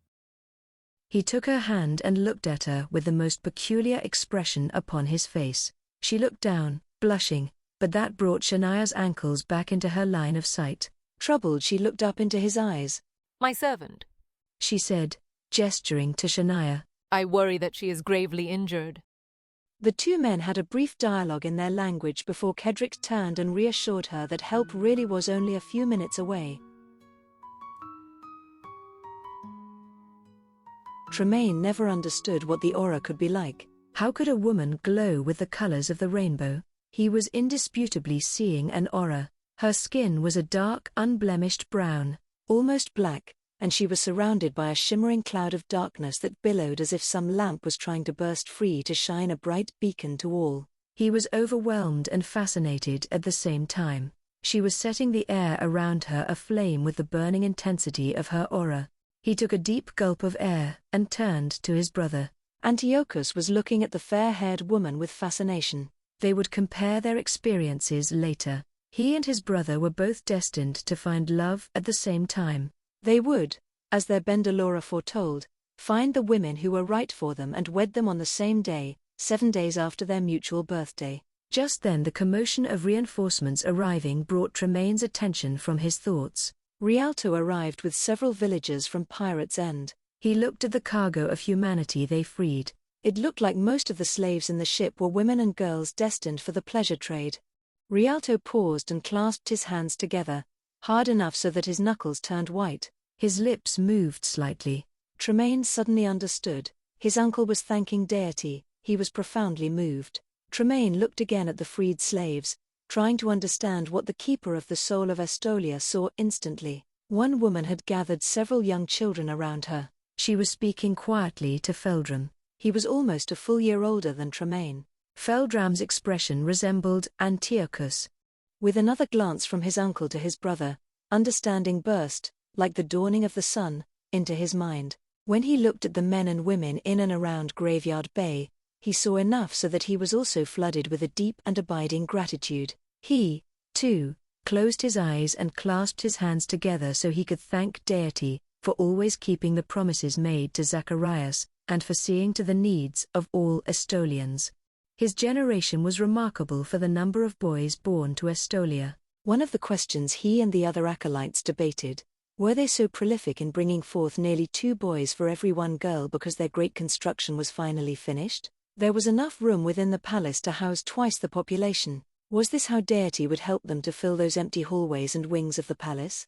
He took her hand and looked at her with the most peculiar expression upon his face. She looked down, blushing, but that brought Shania's ankles back into her line of sight. Troubled, she looked up into his eyes. My servant, she said, gesturing to Shania. I worry that she is gravely injured. The two men had a brief dialogue in their language before Kedrick turned and reassured her that help really was only a few minutes away. Tremaine never understood what the aura could be like. How could a woman glow with the colors of the rainbow? He was indisputably seeing an aura. Her skin was a dark, unblemished brown, almost black, and she was surrounded by a shimmering cloud of darkness that billowed as if some lamp was trying to burst free to shine a bright beacon to all. He was overwhelmed and fascinated at the same time. She was setting the air around her aflame with the burning intensity of her aura. He took a deep gulp of air and turned to his brother. Antiochus was looking at the fair-haired woman with fascination. They would compare their experiences later. He and his brother were both destined to find love at the same time. They would, as their Bendalora foretold, find the women who were right for them and wed them on the same day, 7 days after their mutual birthday. Just then the commotion of reinforcements arriving brought Tremaine's attention from his thoughts. Rialto arrived with several villagers from Pirate's End. He looked at the cargo of humanity they freed. It looked like most of the slaves in the ship were women and girls destined for the pleasure trade. Rialto paused and clasped his hands together, hard enough so that his knuckles turned white. His lips moved slightly. Tremaine suddenly understood. His uncle was thanking Deity. He was profoundly moved. Tremaine looked again at the freed slaves, trying to understand what the keeper of the soul of Estolia saw instantly. One woman had gathered several young children around her. She was speaking quietly to Feldram. He was almost a full year older than Tremaine. Feldram's expression resembled Antiochus. With another glance from his uncle to his brother, understanding burst, like the dawning of the sun, into his mind. When he looked at the men and women in and around Graveyard Bay, he saw enough so that he was also flooded with a deep and abiding gratitude. He, too, closed his eyes and clasped his hands together so he could thank Deity for always keeping the promises made to Zacharias, and for seeing to the needs of all Estolians. His generation was remarkable for the number of boys born to Estolia. One of the questions he and the other acolytes debated: were they so prolific in bringing forth nearly 2 boys for every 1 girl because their great construction was finally finished? There was enough room within the palace to house twice the population. Was this how Deity would help them to fill those empty hallways and wings of the palace?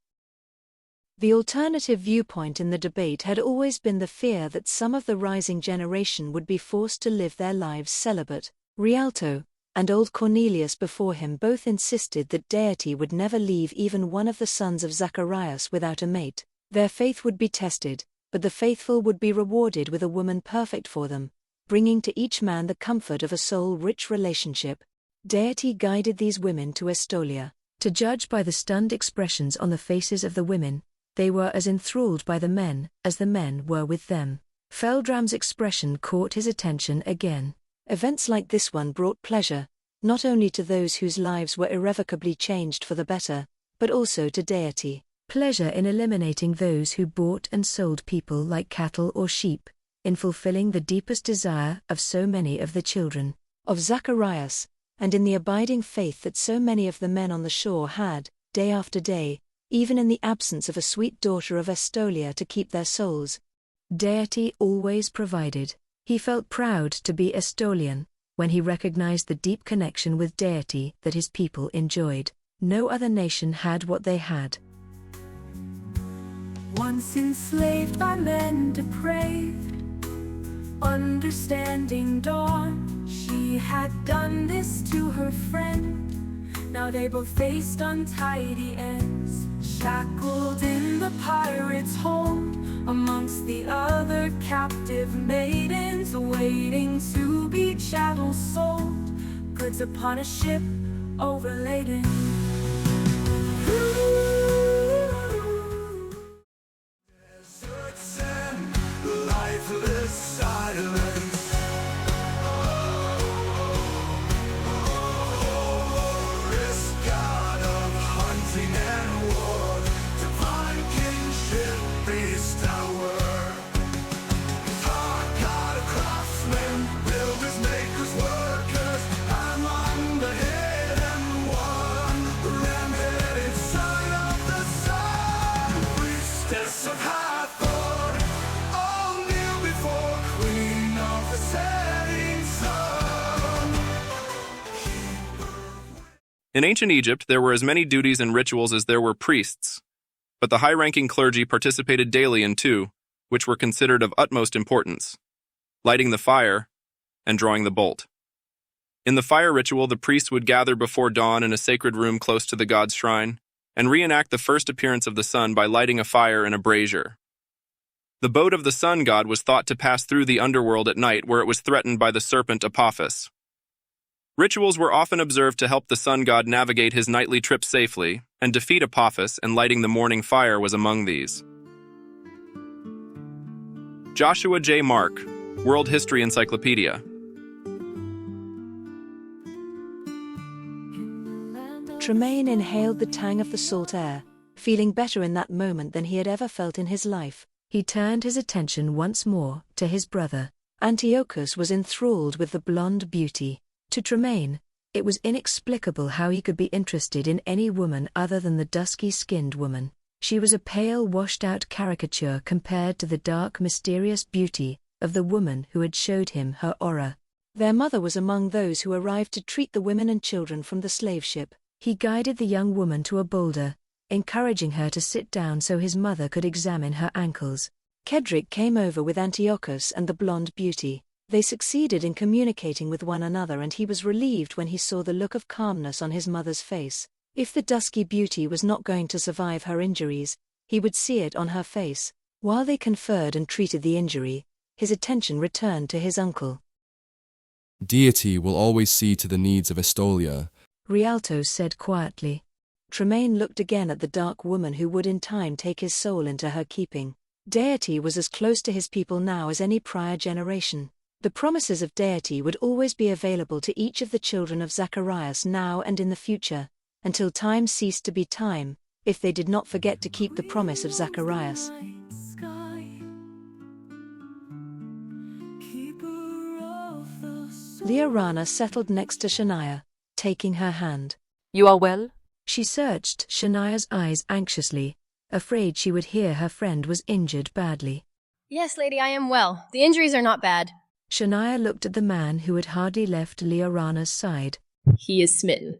The alternative viewpoint in the debate had always been the fear that some of the rising generation would be forced to live their lives celibate. Rialto, and old Cornelius before him both insisted that Deity would never leave even one of the sons of Zacharias without a mate. Their faith would be tested, but the faithful would be rewarded with a woman perfect for them, bringing to each man the comfort of a soul-rich relationship. Deity guided these women to Estolia. To judge by the stunned expressions on the faces of the women, they were as enthralled by the men as the men were with them. Feldram's expression caught his attention again. Events like this one brought pleasure, not only to those whose lives were irrevocably changed for the better, but also to Deity. Pleasure in eliminating those who bought and sold people like cattle or sheep, in fulfilling the deepest desire of so many of the children of Zacharias, and in the abiding faith that so many of the men on the shore had, day after day, even in the absence of a sweet daughter of Estolia to keep their souls. Deity always provided. He felt proud to be Estolian, when he recognized the deep connection with Deity that his people enjoyed. No other nation had what they had. Once enslaved by men depraved, understanding dawn, she had done this to her friend. Now they both faced untidy ends, shackled in the pirate's hold, amongst the other captive maidens waiting to be chattels sold, goods upon a ship overladen. Deserts and lifeless silence. Risk God of hunting and war, divine kingship, beast our. God of craftsmen, builders, makers, workers, among the hidden one, ram-headed son of the sun, priestess of Hathor, all kneel before queen of the setting sun. In ancient Egypt, there were as many duties and rituals as there were priests, but the high-ranking clergy participated daily in two, which were considered of utmost importance: lighting the fire and drawing the bolt. In the fire ritual, the priest would gather before dawn in a sacred room close to the god's shrine and reenact the first appearance of the sun by lighting a fire in a brazier. The boat of the sun god was thought to pass through the underworld at night, where it was threatened by the serpent Apophis. Rituals were often observed to help the sun god navigate his nightly trip safely, and defeat Apophis, and lighting the morning fire was among these. Joshua J. Mark, World History Encyclopedia. Tremaine inhaled the tang of the salt air, feeling better in that moment than he had ever felt in his life. He turned his attention once more to his brother. Antiochus was enthralled with the blonde beauty. To Tremaine, it was inexplicable how he could be interested in any woman other than the dusky-skinned woman. She was a pale, washed-out caricature compared to the dark, mysterious beauty of the woman who had showed him her aura. Their mother was among those who arrived to treat the women and children from the slave ship. He guided the young woman to a boulder, encouraging her to sit down so his mother could examine her ankles. Kedrick came over with Antiochus and the blonde beauty. They succeeded in communicating with one another, and he was relieved when he saw the look of calmness on his mother's face. If the dusky beauty was not going to survive her injuries, he would see it on her face. While they conferred and treated the injury, his attention returned to his uncle. Deity will always see to the needs of Estolia, Rialto said quietly. Tremaine looked again at the dark woman who would in time take his soul into her keeping. Deity was as close to his people now as any prior generation. The promises of Deity would always be available to each of the children of Zacharias now and in the future, until time ceased to be time, if they did not forget to keep the promise of Zacharias. Liarana settled next to Shania, taking her hand. You are well? She searched Shania's eyes anxiously, afraid she would hear her friend was injured badly. Yes, lady, I am well. The injuries are not bad. Shania looked at the man who had hardly left Liarana's side. He is smitten.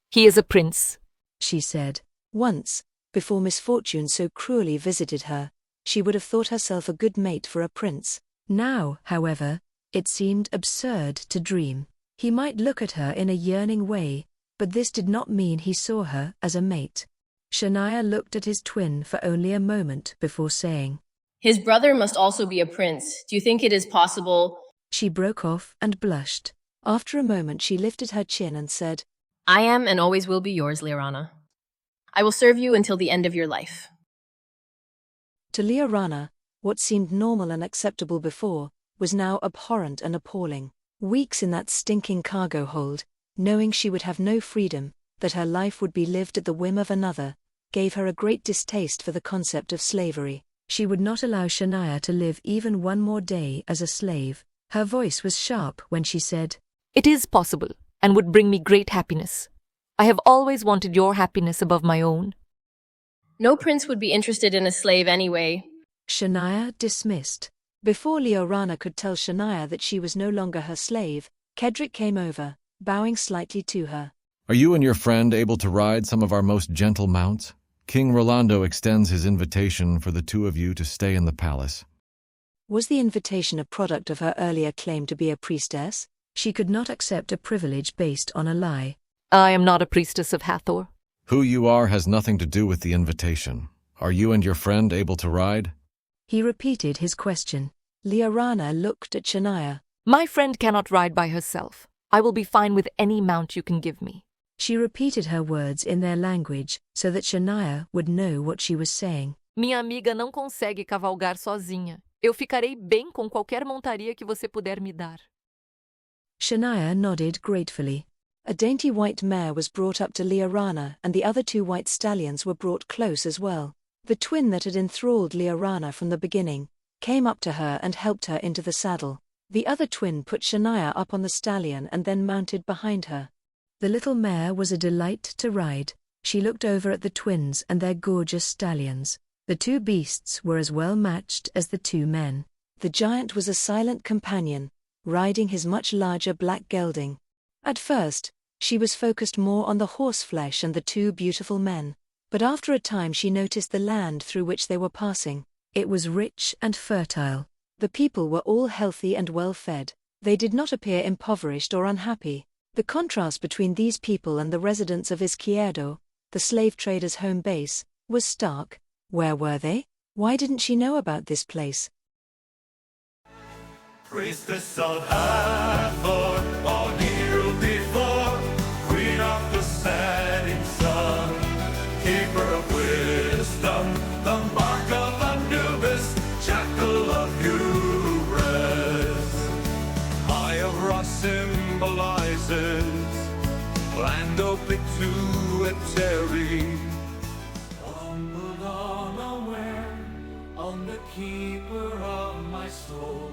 He is a prince, she said. Once, before misfortune so cruelly visited her, she would have thought herself a good mate for a prince. Now, however, it seemed absurd to dream. He might look at her in a yearning way, but this did not mean he saw her as a mate. Shania looked at his twin for only a moment before saying, His brother must also be a prince. Do you think it is possible? She broke off and blushed. After a moment she lifted her chin and said, I am and always will be yours, Liarana. I will serve you until the end of your life. To Liarana, what seemed normal and acceptable before was now abhorrent and appalling. Weeks in that stinking cargo hold, knowing she would have no freedom, that her life would be lived at the whim of another, gave her a great distaste for the concept of slavery. She would not allow Shania to live even one more day as a slave. Her voice was sharp when she said, It is possible, and would bring me great happiness. I have always wanted your happiness above my own. No prince would be interested in a slave anyway. Shania dismissed. Before Liarana could tell Shania that she was no longer her slave, Kedrick came over, bowing slightly to her. Are you and your friend able to ride some of our most gentle mounts? King Rolando extends his invitation for the two of you to stay in the palace. Was the invitation a product of her earlier claim to be a priestess? She could not accept a privilege based on a lie. I am not a priestess of Hathor. Who you are has nothing to do with the invitation. Are you and your friend able to ride? He repeated his question. Liarana looked at Shania. My friend cannot ride by herself. I will be fine with any mount you can give me. She repeated her words in their language, so that Shania would know what she was saying. Minha amiga não consegue cavalgar sozinha. Eu ficarei bem com qualquer montaria que você puder me dar. Shania nodded gratefully. A dainty white mare was brought up to Liarana, and the other two white stallions were brought close as well. The twin that had enthralled Liarana from the beginning came up to her and helped her into the saddle. The other twin put Shania up on the stallion and then mounted behind her. The little mare was a delight to ride. She looked over at the twins and their gorgeous stallions. The two beasts were as well matched as the two men. The giant was a silent companion, riding his much larger black gelding. At first, she was focused more on the horseflesh and the two beautiful men, but after a time she noticed the land through which they were passing. It was rich and fertile. The people were all healthy and well-fed. They did not appear impoverished or unhappy. The contrast between these people and the residents of Izquierdo, the slave traders' home base, was stark. Where were they? Why didn't she know about this place? Priestess of Hathor, all hero before, queen of the setting sun, keeper of wisdom, the mark of Anubis, jackal of hubris. Eye of Ra symbolizes land obituary. Stumbled unaware on the keeper of my soul.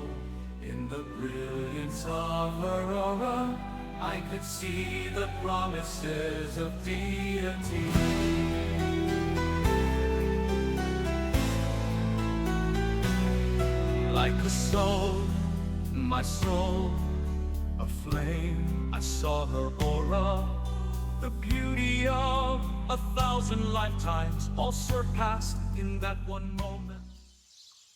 In the brilliance of her aura, I could see the promises of deity. Like a soul, my soul, a flame, I saw her aura, the beauty of 1,000 lifetimes, all surpassed in that one moment.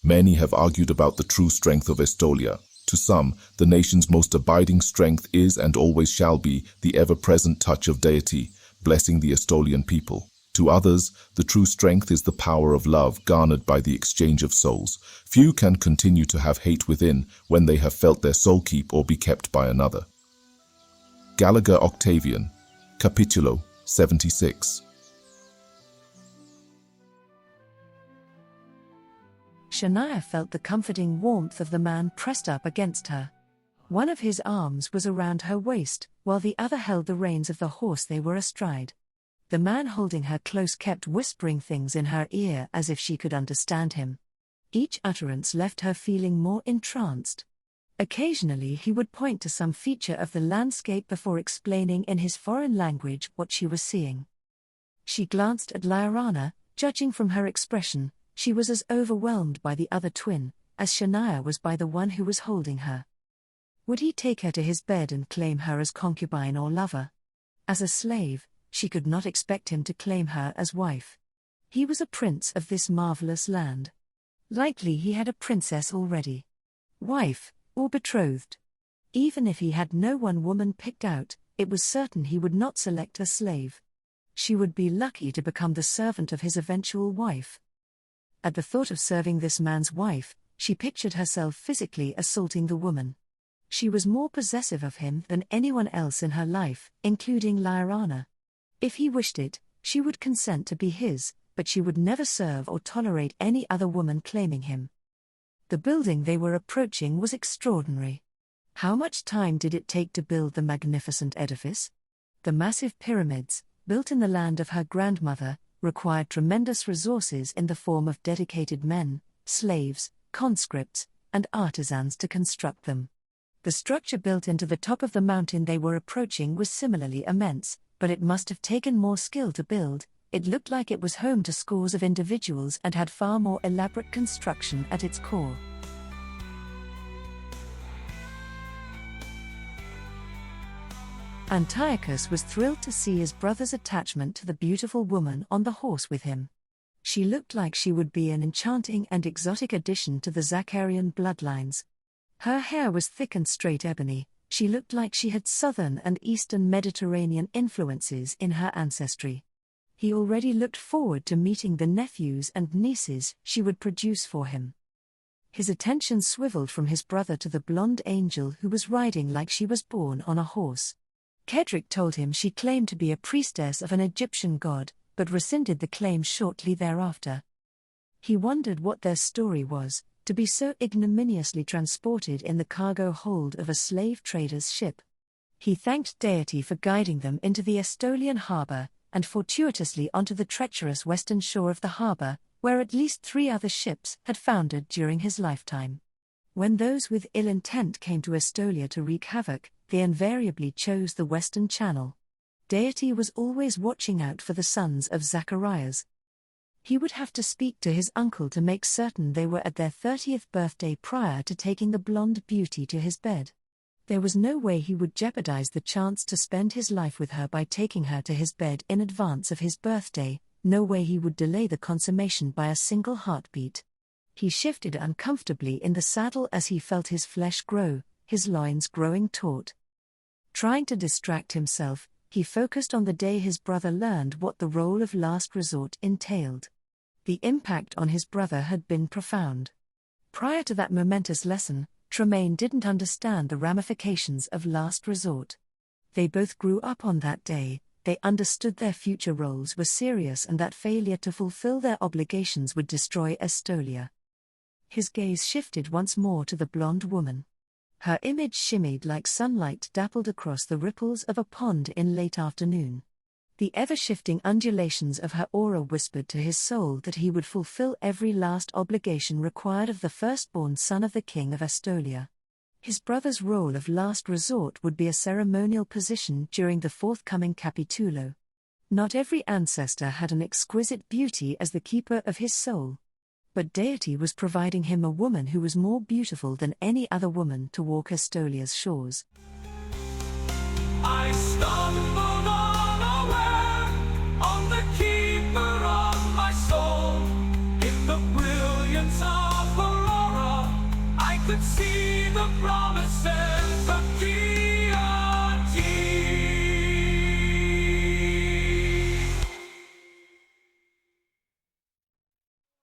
Many have argued about the true strength of Estolia. To some, the nation's most abiding strength is and always shall be the ever-present touch of deity, blessing the Estolian people. To others, the true strength is the power of love garnered by the exchange of souls. Few can continue to have hate within when they have felt their soul keep or be kept by another. Gallagher Octavian, Capitulo 76. Shania felt the comforting warmth of the man pressed up against her. One of his arms was around her waist, while the other held the reins of the horse they were astride. The man holding her close kept whispering things in her ear as if she could understand him. Each utterance left her feeling more entranced. Occasionally he would point to some feature of the landscape before explaining in his foreign language what she was seeing. She glanced at Liarana, judging from her expression. She was as overwhelmed by the other twin as Shania was by the one who was holding her. Would he take her to his bed and claim her as concubine or lover? As a slave, she could not expect him to claim her as wife. He was a prince of this marvelous land. Likely he had a princess already. Wife, or betrothed. Even if he had no one woman picked out, it was certain he would not select a slave. She would be lucky to become the servant of his eventual wife. At the thought of serving this man's wife, she pictured herself physically assaulting the woman. She was more possessive of him than anyone else in her life, including Lyrana. If he wished it, she would consent to be his, but she would never serve or tolerate any other woman claiming him. The building they were approaching was extraordinary. How much time did it take to build the magnificent edifice? The massive pyramids, built in the land of her grandmother, required tremendous resources in the form of dedicated men, slaves, conscripts, and artisans to construct them. The structure built into the top of the mountain they were approaching was similarly immense, but it must have taken more skill to build. It looked like it was home to scores of individuals and had far more elaborate construction at its core. Antiochus was thrilled to see his brother's attachment to the beautiful woman on the horse with him. She looked like she would be an enchanting and exotic addition to the Zacharian bloodlines. Her hair was thick and straight ebony. She looked like she had southern and eastern Mediterranean influences in her ancestry. He already looked forward to meeting the nephews and nieces she would produce for him. His attention swiveled from his brother to the blonde angel who was riding like she was born on a horse. Kedrick told him she claimed to be a priestess of an Egyptian god, but rescinded the claim shortly thereafter. He wondered what their story was, to be so ignominiously transported in the cargo hold of a slave trader's ship. He thanked Deity for guiding them into the Estolian harbor, and fortuitously onto the treacherous western shore of the harbor, where at least 3 other ships had foundered during his lifetime. When those with ill intent came to Estolia to wreak havoc, they invariably chose the Western Channel. Deity was always watching out for the sons of Zacharias. He would have to speak to his uncle to make certain they were at their 30th birthday prior to taking the blonde beauty to his bed. There was no way he would jeopardize the chance to spend his life with her by taking her to his bed in advance of his birthday, no way he would delay the consummation by a single heartbeat. He shifted uncomfortably in the saddle as he felt his flesh grow, his loins growing taut. Trying to distract himself, he focused on the day his brother learned what the role of last resort entailed. The impact on his brother had been profound. Prior to that momentous lesson, Tremaine didn't understand the ramifications of last resort. They both grew up on that day. They understood their future roles were serious and that failure to fulfill their obligations would destroy Estolia. His gaze shifted once more to the blonde woman. Her image shimmied like sunlight dappled across the ripples of a pond in late afternoon. The ever-shifting undulations of her aura whispered to his soul that he would fulfill every last obligation required of the firstborn son of the king of Estolia. His brother's role of last resort would be a ceremonial position during the forthcoming capitulo. Not every ancestor had an exquisite beauty as the keeper of his soul. But Deity was providing him a woman who was more beautiful than any other woman to walk Estolia's shores. I stumbled unaware on the keeper of my soul. In the brilliance of aurora, I could see the promises of deity.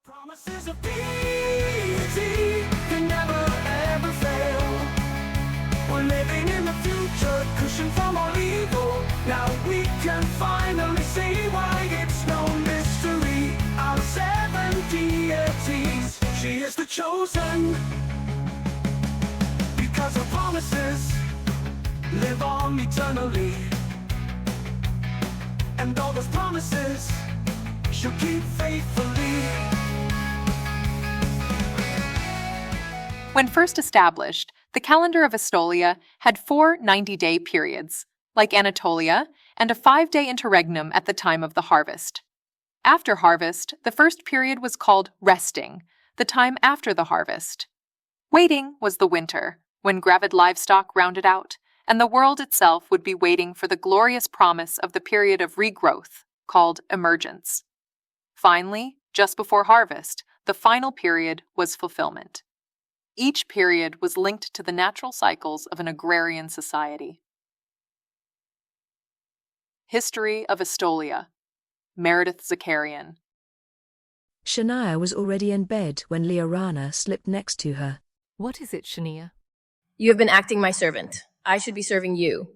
Promises of deity can never ever fail. We're living in the future, cushioned from all evil. Now we can finally see why it's no mystery. Our 7 deities, she is the chosen. Because her promises live on eternally. And all those promises she'll keep faithfully. When first established, the calendar of Estolia had 4 90-day periods, like Anatolia, and a 5-day interregnum at the time of the harvest. After harvest, the first period was called resting, the time after the harvest. Waiting was the winter, when gravid livestock rounded out, and the world itself would be waiting for the glorious promise of the period of regrowth, called emergence. Finally, just before harvest, the final period was fulfillment. Each period was linked to the natural cycles of an agrarian society. History of Estolia, Meredith Zakarian. Shania was already in bed when Liarana slipped next to her. What is it, Shania? You have been acting my servant. I should be serving you.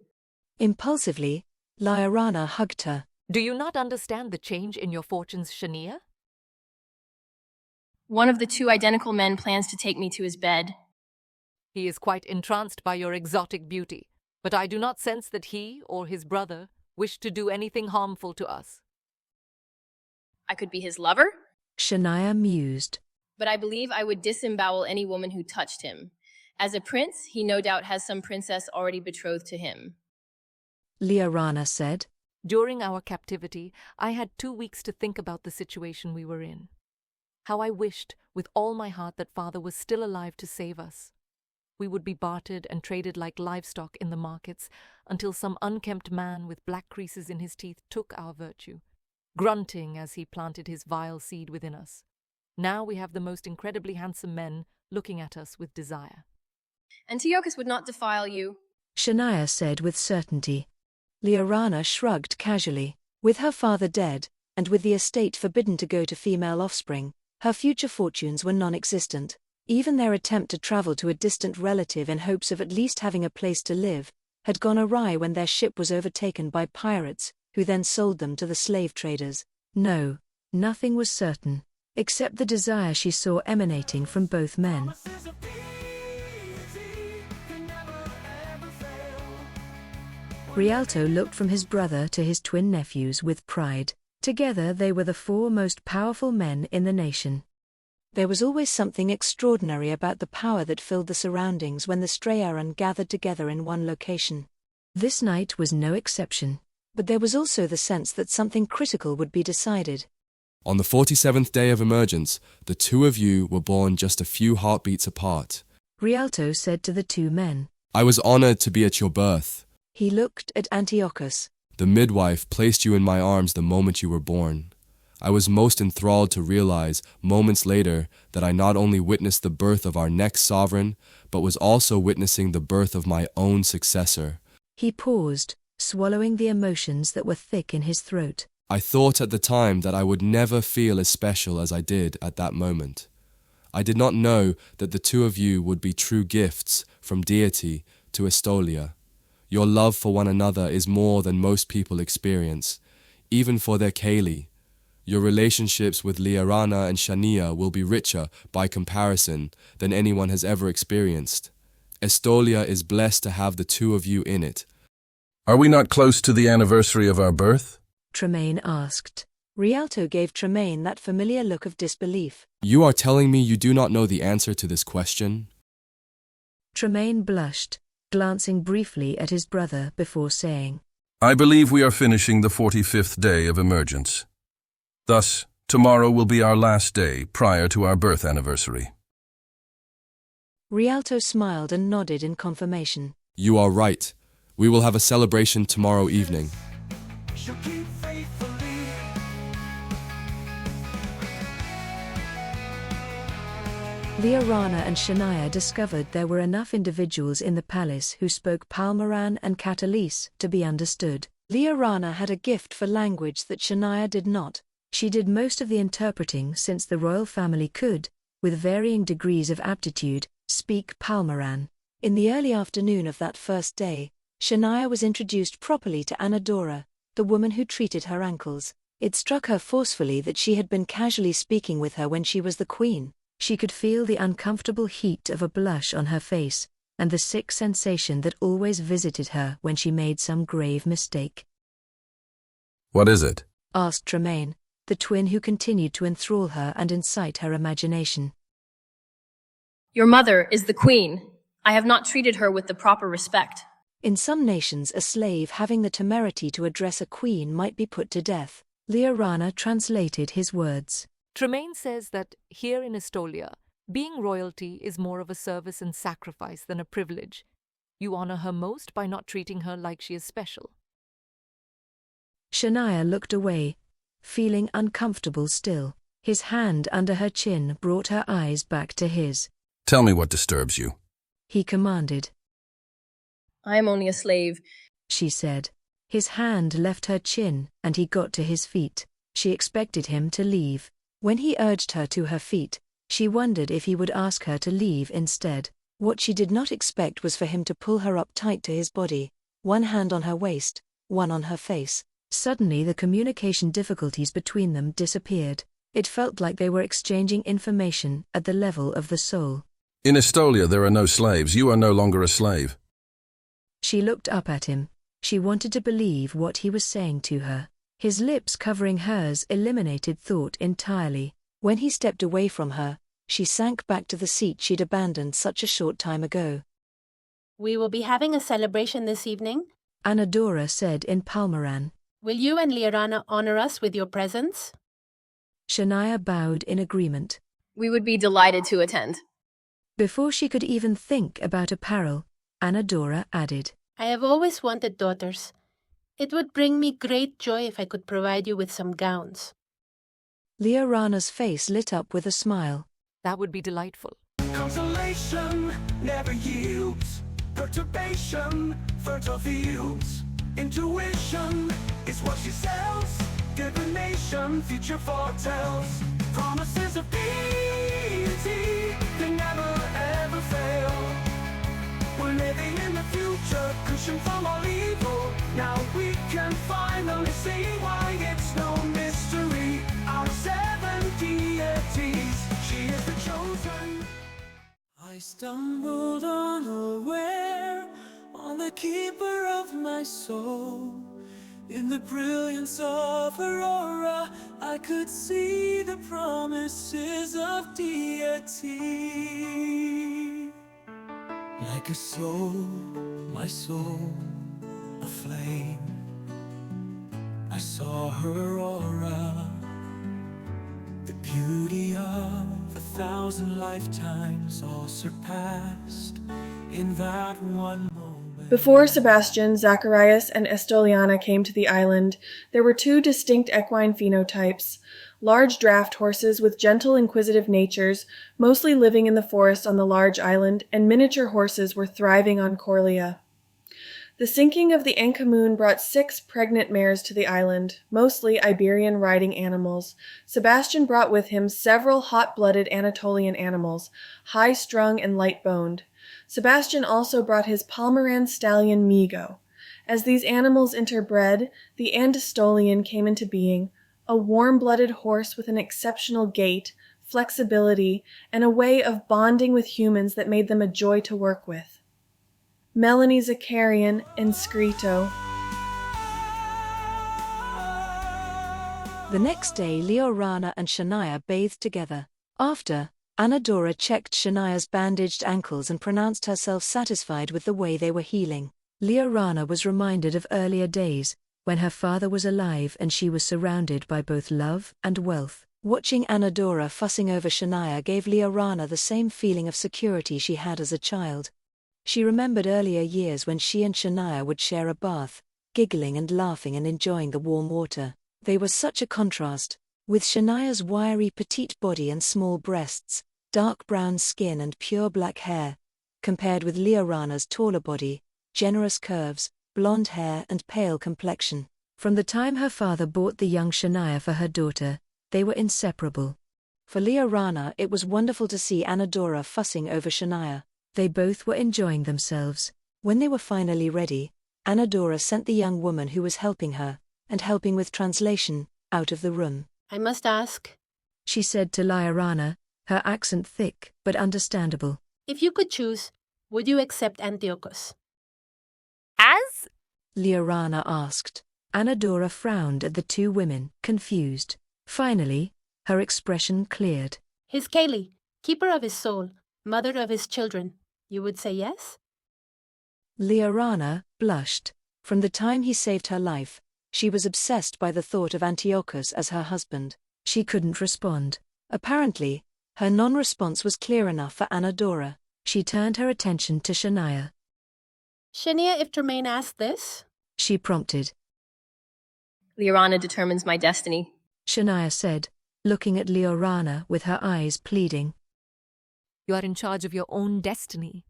Impulsively, Liarana hugged her. Do you not understand the change in your fortunes, Shania? One of the two identical men plans to take me to his bed. He is quite entranced by your exotic beauty, but I do not sense that he or his brother wish to do anything harmful to us. I could be his lover, Shania mused. but I believe I would disembowel any woman who touched him. As a prince, he no doubt has some princess already betrothed to him. Liarana said. During our captivity, I had 2 weeks to think about the situation we were in. How I wished with all my heart that father was still alive to save us. We would be bartered and traded like livestock in the markets until some unkempt man with black creases in his teeth took our virtue, grunting as he planted his vile seed within us. Now we have the most incredibly handsome men looking at us with desire. Antiochus would not defile you, Shania said with certainty. Liarana shrugged casually. With her father dead, and with the estate forbidden to go to female offspring, her future fortunes were non-existent. Even their attempt to travel to a distant relative in hopes of at least having a place to live had gone awry when their ship was overtaken by pirates, who then sold them to the slave traders. No, nothing was certain, except the desire she saw emanating from both men. Rialto looked from his brother to his twin nephews with pride. Together they were the 4 most powerful men in the nation. There was always something extraordinary about the power that filled the surroundings when the Strayaran gathered together in one location. This night was no exception, but there was also the sense that something critical would be decided. On the 47th day of emergence, the 2 of you were born just a few heartbeats apart. Rialto said to the 2 men. I was honored to be at your birth. He looked at Antiochus. The midwife placed you in my arms the moment you were born. I was most enthralled to realize, moments later, that I not only witnessed the birth of our next sovereign, but was also witnessing the birth of my own successor. He paused, swallowing the emotions that were thick in his throat. I thought at the time that I would never feel as special as I did at that moment. I did not know that the 2 of you would be true gifts from Deity to Estolia. Your love for one another is more than most people experience, even for their Kaylee. Your relationships with Liarana and Shania will be richer, by comparison, than anyone has ever experienced. Estolia is blessed to have the 2 of you in it. Are we not close to the anniversary of our birth? Tremaine asked. Rialto gave Tremaine that familiar look of disbelief. You are telling me you do not know the answer to this question? Tremaine blushed, glancing briefly at his brother before saying, I believe we are finishing the 45th day of emergence. Thus, tomorrow will be our last day prior to our birth anniversary. Rialto smiled and nodded in confirmation. You are right. We will have a celebration tomorrow evening. Liarana and Shania discovered there were enough individuals in the palace who spoke Palmaran and Catalese to be understood. Liarana had a gift for language that Shania did not. She did most of the interpreting since the royal family could, with varying degrees of aptitude, speak Palmaran. In the early afternoon of that first day, Shania was introduced properly to Anadora, the woman who treated her ankles. It struck her forcefully that she had been casually speaking with her when she was the queen. She could feel the uncomfortable heat of a blush on her face, and the sick sensation that always visited her when she made some grave mistake. What is it? Asked Tremaine, the twin who continued to enthrall her and incite her imagination. Your mother is the queen. I have not treated her with the proper respect. In some nations, a slave having the temerity to address a queen might be put to death. Liarana translated his words. Tremaine says that here in Estolia, being royalty is more of a service and sacrifice than a privilege. You honor her most by not treating her like she is special. Shania looked away, feeling uncomfortable still. His hand under her chin brought her eyes back to his. Tell me what disturbs you. He commanded. I am only a slave, she said. His hand left her chin, and he got to his feet. She expected him to leave. When he urged her to her feet, she wondered if he would ask her to leave instead. What she did not expect was for him to pull her up tight to his body, one hand on her waist, one on her face. Suddenly the communication difficulties between them disappeared. It felt like they were exchanging information at the level of the soul. In Estolia there are no slaves. You are no longer a slave. She looked up at him. She wanted to believe what he was saying to her. His lips covering hers eliminated thought entirely. When he stepped away from her, she sank back to the seat she'd abandoned such a short time ago. We will be having a celebration this evening, Anadora said in Palmaran. Will you and Liarana honor us with your presence? Shania bowed in agreement. We would be delighted to attend. Before she could even think about apparel, Anadora added, I have always wanted daughters. It would bring me great joy if I could provide you with some gowns. Liarana's face lit up with a smile. That would be delightful. Consolation never yields. Perturbation, fertile fields. Intuition is what she sells. Divination, future foretells. Promises of deity, they never ever fail. We're living in the future, cushioned from all evil. Now we can finally see why it's no mystery. Our 7 deities, she is the chosen. I stumbled unaware on the keeper of my soul. In the brilliance of her aura, I could see the promises of deity. Like a soul, my soul, a flame. I saw her aura, the beauty of 1,000 lifetimes, all surpassed in that one moment. Before Sebastian, Zacharias, and Estoliana came to the island, there were 2 distinct equine phenotypes: large draft horses with gentle, inquisitive natures, mostly living in the forest on the large island, and miniature horses were thriving on Corlia. The sinking of the Anka moon brought 6 pregnant mares to the island, mostly Iberian riding animals. Sebastian brought with him several hot-blooded Anatolian animals, high-strung and light-boned. Sebastian also brought his Palmaran stallion Migo. As these animals interbred, the Andestolian came into being, a warm-blooded horse with an exceptional gait, flexibility, and a way of bonding with humans that made them a joy to work with. Melanie Zakarian and Scrito. The next day Liorana and Shania bathed together. After, Anadora checked Shania's bandaged ankles and pronounced herself satisfied with the way they were healing. Liorana was reminded of earlier days, when her father was alive and she was surrounded by both love and wealth. Watching Anadora fussing over Shania gave Liorana the same feeling of security she had as a child. She remembered earlier years when she and Shania would share a bath, giggling and laughing and enjoying the warm water. They were such a contrast, with Shania's wiry petite body and small breasts, dark brown skin and pure black hair, compared with Liorana's taller body, generous curves, blonde hair and pale complexion. From the time her father bought the young Shania for her daughter, they were inseparable. For Liorana it was wonderful to see Anadora fussing over Shania. They both were enjoying themselves. When they were finally ready, Anadora sent the young woman who was helping her, and helping with translation, out of the room. I must ask, she said to Liorana, her accent thick but understandable. If you could choose, would you accept Antiochus? As? Liorana asked. Anadora frowned at the 2 women, confused. Finally, her expression cleared. His Kaylee, keeper of his soul, mother of his children. You would say yes? Liorana blushed. From the time he saved her life, she was obsessed by the thought of Antiochus as her husband. She couldn't respond. Apparently, her non-response was clear enough for Anadora. She turned her attention to Shania. Shania, if Tremaine asked this? She prompted. Liorana determines my destiny, Shania said, looking at Liorana with her eyes pleading. You are in charge of your own destiny,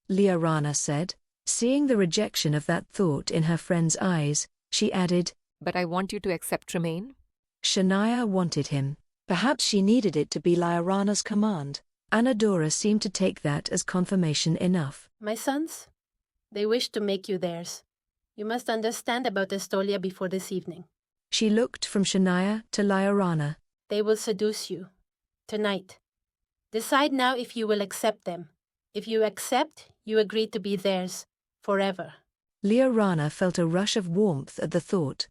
Liorana said. Seeing the rejection of that thought in her friend's eyes, she added, But I want you to accept Tremaine. Shania wanted him. Perhaps she needed it to be Liarana's command. Anadora seemed to take that as confirmation enough. My sons, they wish to make you theirs. You must understand about Estolia before this evening. She looked from Shania to Liarana. They will seduce you. Tonight. Decide now if you will accept them. If you accept, you agree to be theirs. Forever. Liarana felt a rush of warmth at the thought.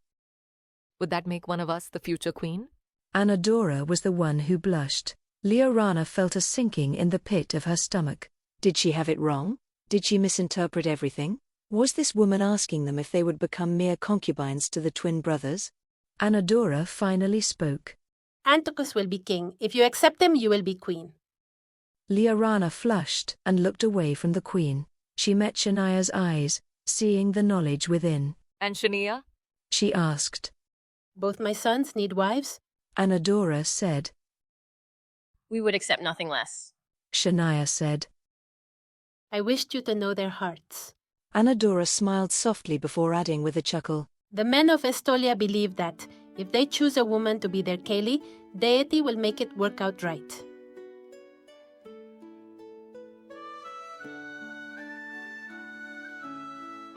Would that make one of us the future queen? Anadora was the one who blushed. Liarana felt a sinking in the pit of her stomach. Did she have it wrong? Did she misinterpret everything? Was this woman asking them if they would become mere concubines to the twin brothers? Anadora finally spoke. Antiochus will be king. If you accept him, you will be queen. Liarana flushed and looked away from the queen. She met Shania's eyes, seeing the knowledge within. And Shania? She asked. Both my sons need wives? Anadora said. We would accept nothing less. Shania said. I wished you to know their hearts. Anadora smiled softly before adding with a chuckle. The men of Estolia believe that, if they choose a woman to be their Kaylee, Deity will make it work out right.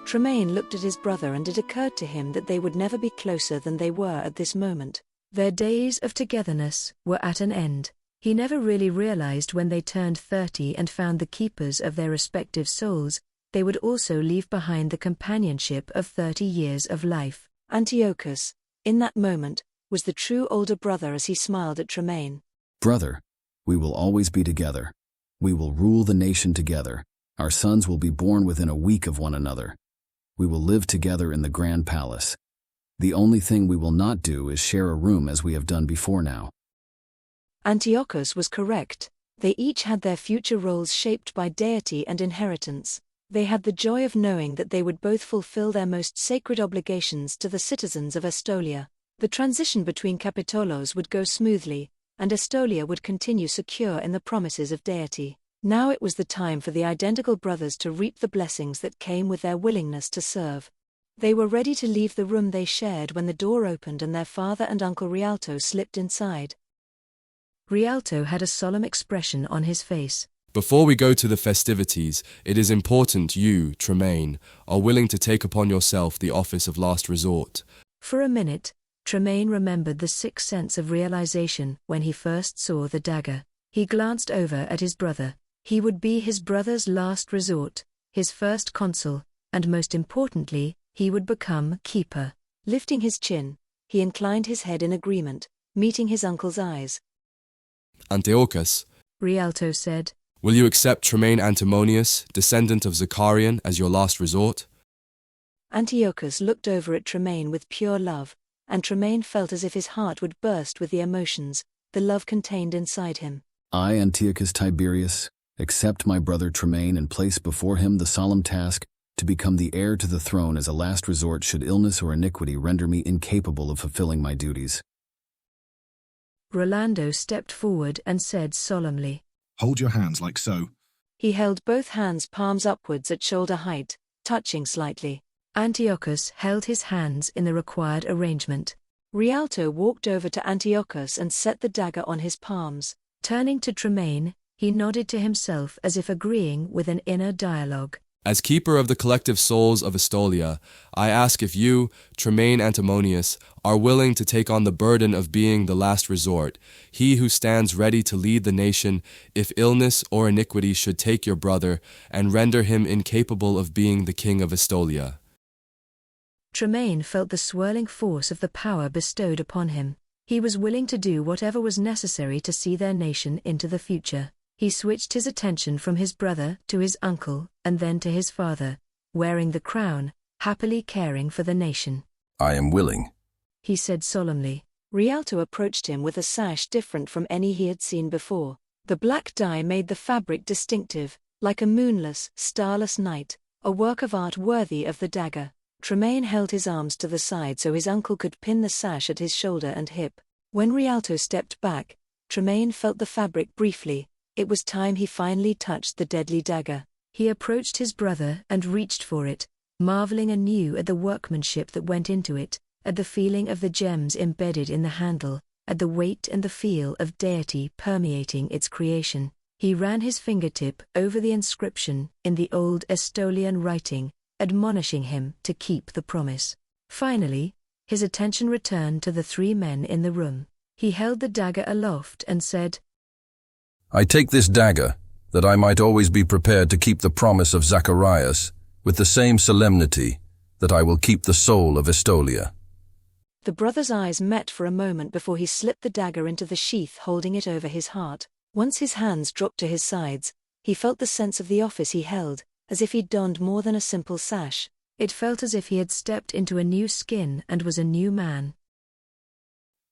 Tremaine looked at his brother and it occurred to him that they would never be closer than they were at this moment. Their days of togetherness were at an end. He never really realized when they turned 30 and found the keepers of their respective souls, they would also leave behind the companionship of 30 years of life. Antiochus, in that moment, was the true older brother as he smiled at Tremaine. Brother, we will always be together. We will rule the nation together. Our sons will be born within a week of one another. We will live together in the grand palace. The only thing we will not do is share a room as we have done before now. Antiochus was correct. They each had their future roles shaped by deity and inheritance. They had the joy of knowing that they would both fulfill their most sacred obligations to the citizens of Estolia. The transition between Capitolos would go smoothly, and Estolia would continue secure in the promises of deity. Now it was the time for the identical brothers to reap the blessings that came with their willingness to serve. They were ready to leave the room they shared when the door opened and their father and Uncle Rialto slipped inside. Rialto had a solemn expression on his face. Before we go to the festivities, it is important you, Tremaine, are willing to take upon yourself the office of last resort. For a minute, Tremaine remembered the sixth sense of realization when he first saw the dagger. He glanced over at his brother. He would be his brother's last resort, his first consul, and most importantly, he would become keeper. Lifting his chin, he inclined his head in agreement, meeting his uncle's eyes. Antiochus, Rialto said, will you accept Tremaine Antimonius, descendant of Zacarian, as your last resort? Antiochus looked over at Tremaine with pure love, and Tremaine felt as if his heart would burst with the emotions, the love contained inside him. I, Antiochus Tiberius, accept my brother Tremaine and place before him the solemn task to become the heir to the throne as a last resort should illness or iniquity render me incapable of fulfilling my duties. Rolando stepped forward and said solemnly, Hold your hands like so. He held both hands palms upwards at shoulder height, touching slightly. Antiochus held his hands in the required arrangement. Rialto walked over to Antiochus and set the dagger on his palms. Turning to Tremaine, he nodded to himself as if agreeing with an inner dialogue. As keeper of the collective souls of Estolia, I ask if you, Tremaine Antimonius, are willing to take on the burden of being the last resort, he who stands ready to lead the nation if illness or iniquity should take your brother and render him incapable of being the king of Estolia. Tremaine felt the swirling force of the power bestowed upon him. He was willing to do whatever was necessary to see their nation into the future. He switched his attention from his brother to his uncle, and then to his father, wearing the crown, happily caring for the nation. I am willing, he said solemnly. Rialto approached him with a sash different from any he had seen before. The black dye made the fabric distinctive, like a moonless, starless night, a work of art worthy of the dagger. Tremaine held his arms to the side so his uncle could pin the sash at his shoulder and hip. When Rialto stepped back, Tremaine felt the fabric briefly. It was time he finally touched the deadly dagger. He approached his brother and reached for it, marveling anew at the workmanship that went into it, at the feeling of the gems embedded in the handle. at the weight and the feel of deity permeating its creation. He ran his fingertip over the inscription in the old Estolian writing, admonishing him to keep the promise. Finally, his attention returned to the three men in the room. He held the dagger aloft and said, I take this dagger, that I might always be prepared to keep the promise of Zacharias, with the same solemnity that I will keep the soul of Estolia. The brother's eyes met for a moment before he slipped the dagger into the sheath, holding it over his heart. Once his hands dropped to his sides, he felt the sense of the office he held, as if he'd donned more than a simple sash. It felt as if he had stepped into a new skin and was a new man.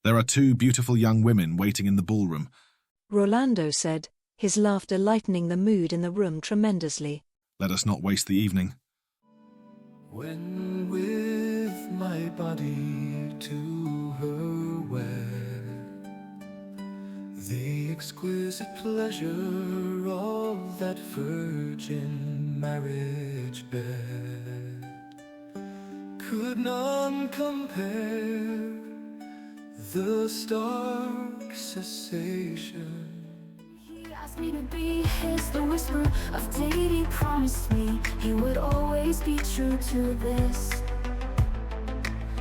There are two beautiful young women waiting in the ballroom, Rolando said, his laughter lightening the mood in the room tremendously. Let us not waste the evening. When with my body to her wear the exquisite pleasure of that virgin marriage bed, could none compare the stark cessation. He asked me to be his, the whisper of Deity promised me he would always be true to this.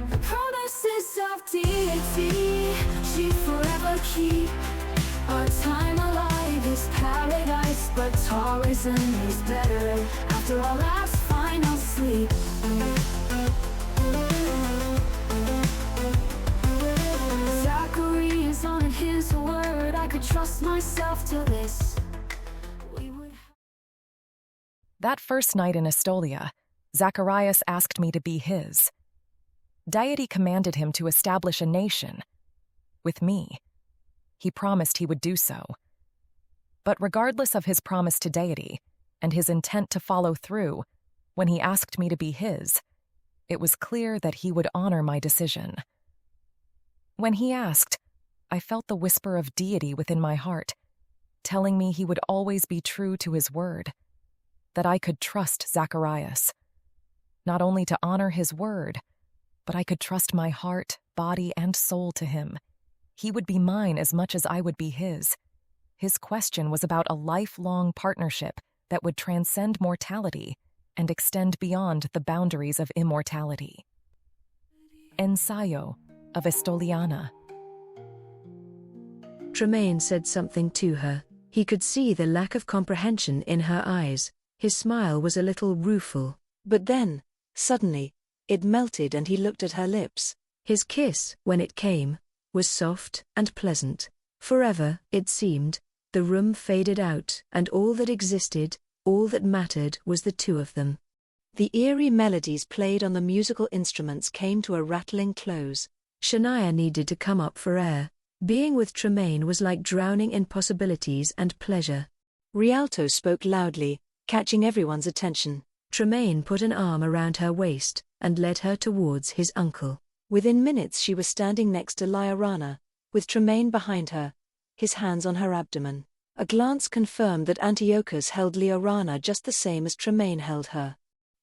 The promises of Deity, she forever keep. Our time alive is paradise, but tourism is better after our last final sleep. Zachary is on his word, I could trust myself to this. That first night in Estolia, Zacharias asked me to be his. Deity commanded him to establish a nation. With me. He promised he would do so. But regardless of his promise to Deity, and his intent to follow through, when he asked me to be his, it was clear that he would honor my decision. When he asked, I felt the whisper of Deity within my heart, telling me he would always be true to his word, that I could trust Zacharias. Not only to honor his word, but I could trust my heart, body, and soul to him. He would be mine as much as I would be his. His question was about a lifelong partnership that would transcend mortality and extend beyond the boundaries of immortality. Ensayo of Estoliana. Tremaine said something to her. He could see the lack of comprehension in her eyes. His smile was a little rueful. But then, suddenly, it melted and he looked at her lips. His kiss, when it came, was soft and pleasant. Forever, it seemed, the room faded out, and all that existed, all that mattered was the two of them. The eerie melodies played on the musical instruments came to a rattling close. Shania needed to come up for air. Being with Tremaine was like drowning in possibilities and pleasure. Rialto spoke loudly, catching everyone's attention. Tremaine put an arm around her waist and led her towards his uncle. Within minutes she was standing next to Liarana, with Tremaine behind her, his hands on her abdomen. A glance confirmed that Antiochus held Liarana just the same as Tremaine held her.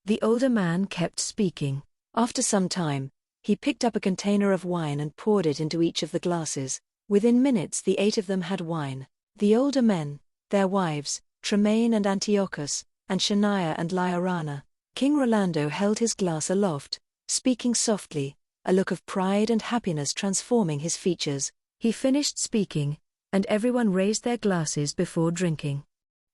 The older man kept speaking. After some time, he picked up a container of wine and poured it into each of the glasses. Within minutes the 8 of them had wine. The older men, their wives, Tremaine and Antiochus, and Shania and Liarana. King Rolando held his glass aloft, speaking softly, a look of pride and happiness transforming his features. He finished speaking, and everyone raised their glasses before drinking.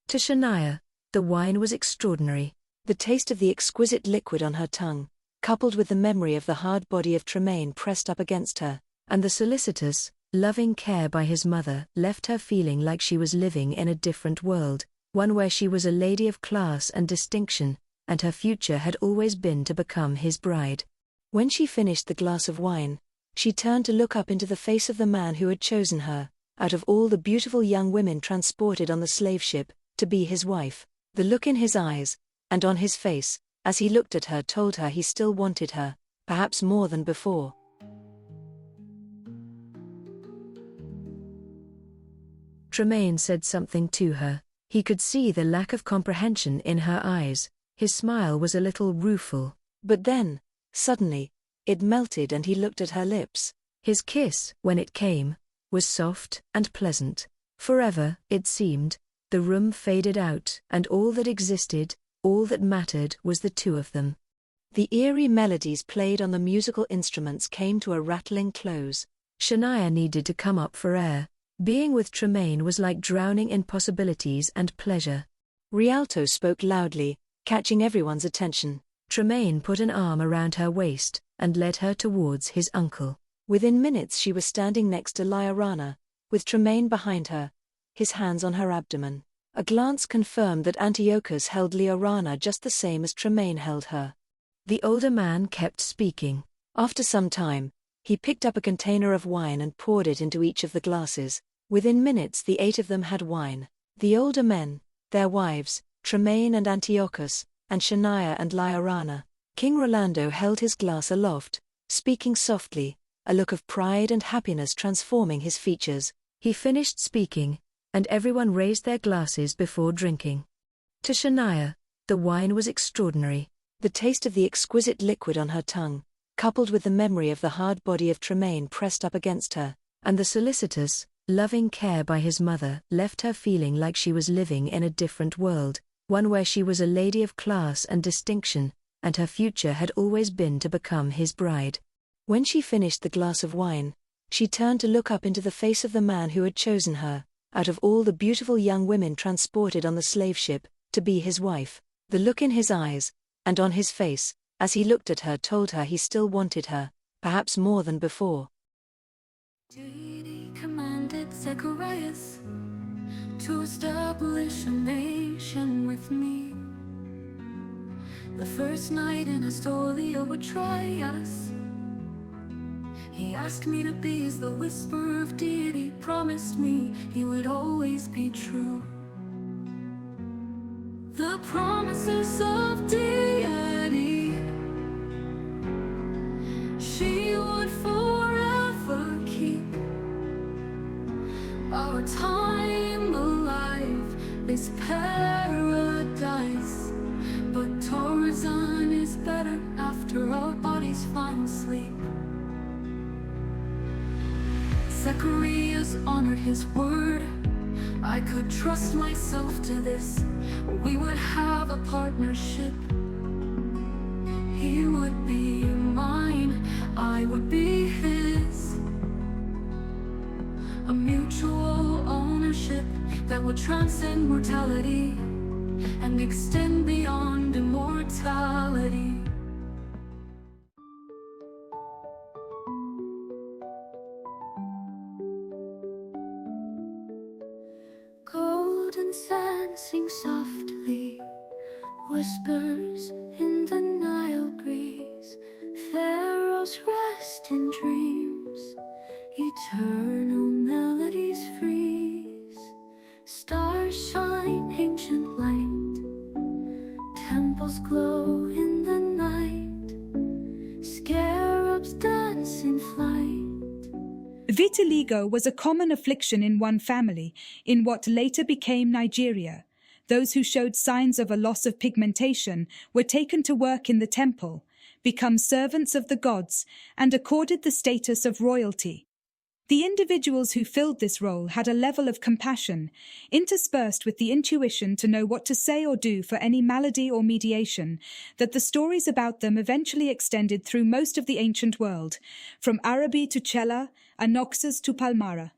To Shania, the wine was extraordinary. The taste of the exquisite liquid on her tongue, coupled with the memory of the hard body of Tremaine pressed up against her, and the solicitous, loving care by his mother, left her feeling like she was living in a different world, one where she was a lady of class and distinction, and her future had always been to become his bride. When she finished the glass of wine, she turned to look up into the face of the man who had chosen her, out of all the beautiful young women transported on the slave ship, to be his wife. The look in his eyes, and on his face, as he looked at her told her he still wanted her, perhaps more than before. Tremaine said something to her. He could see the lack of comprehension in her eyes. His smile was a little rueful. But then, suddenly, it melted and he looked at her lips. His kiss, when it came, was soft and pleasant. Forever, it seemed, the room faded out, and all that existed, all that mattered, was the two of them. The eerie melodies played on the musical instruments came to a rattling close. Shania needed to come up for air. Being with Tremaine was like drowning in possibilities and pleasure. Rialto spoke loudly, catching everyone's attention. Tremaine put an arm around her waist and led her towards his uncle. Within minutes she was standing next to Liarana, with Tremaine behind her, his hands on her abdomen. A glance confirmed that Antiochus held Liarana just the same as Tremaine held her. The older man kept speaking. After some time, he picked up a container of wine and poured it into each of the glasses. Within minutes the 8 of them had wine. The older men, their wives, Tremaine and Antiochus, and Shania and Liarana. King Rolando held his glass aloft, speaking softly, a look of pride and happiness transforming his features. He finished speaking, and everyone raised their glasses before drinking. To Shania, the wine was extraordinary. The taste of the exquisite liquid on her tongue, coupled with the memory of the hard body of Tremaine pressed up against her, and the solicitous, loving care by his mother, left her feeling like she was living in a different world, one where she was a lady of class and distinction, and her future had always been to become his bride. When she finished the glass of wine, she turned to look up into the face of the man who had chosen her, out of all the beautiful young women transported on the slave ship, to be his wife. The look in his eyes, and on his face, as he looked at her, told her he still wanted her, perhaps more than before. Deity commanded Zacharias to establish a nation with me. The first night in Estolia would try us. He asked me to be as the whisper of Deity promised me he would always be true. The promises of Deity she would forever keep. Our time alive is paradise, but Tarzan is better after our bodies find sleep. Zacharias honored his word. I could trust myself to this. We would have a partnership. He would be mine, I would be his. A mutual ownership that would transcend mortality and extend beyond immortality. Golden sand sings softly, whispers in the Nile breeze. Pharaohs rest in dreams, eternal melodies freeze. Stars shine ancient light, temples glow in the night. Scarabs dance in flight. Vitiligo was a common affliction in one family in what later became Nigeria. Those who showed signs of a loss of pigmentation were taken to work in the temple, become servants of the gods, and accorded the status of royalty. The individuals who filled this role had a level of compassion, interspersed with the intuition to know what to say or do for any malady or mediation, that the stories about them eventually extended through most of the ancient world, from Araby to Cella, Anoxus to Palmyra.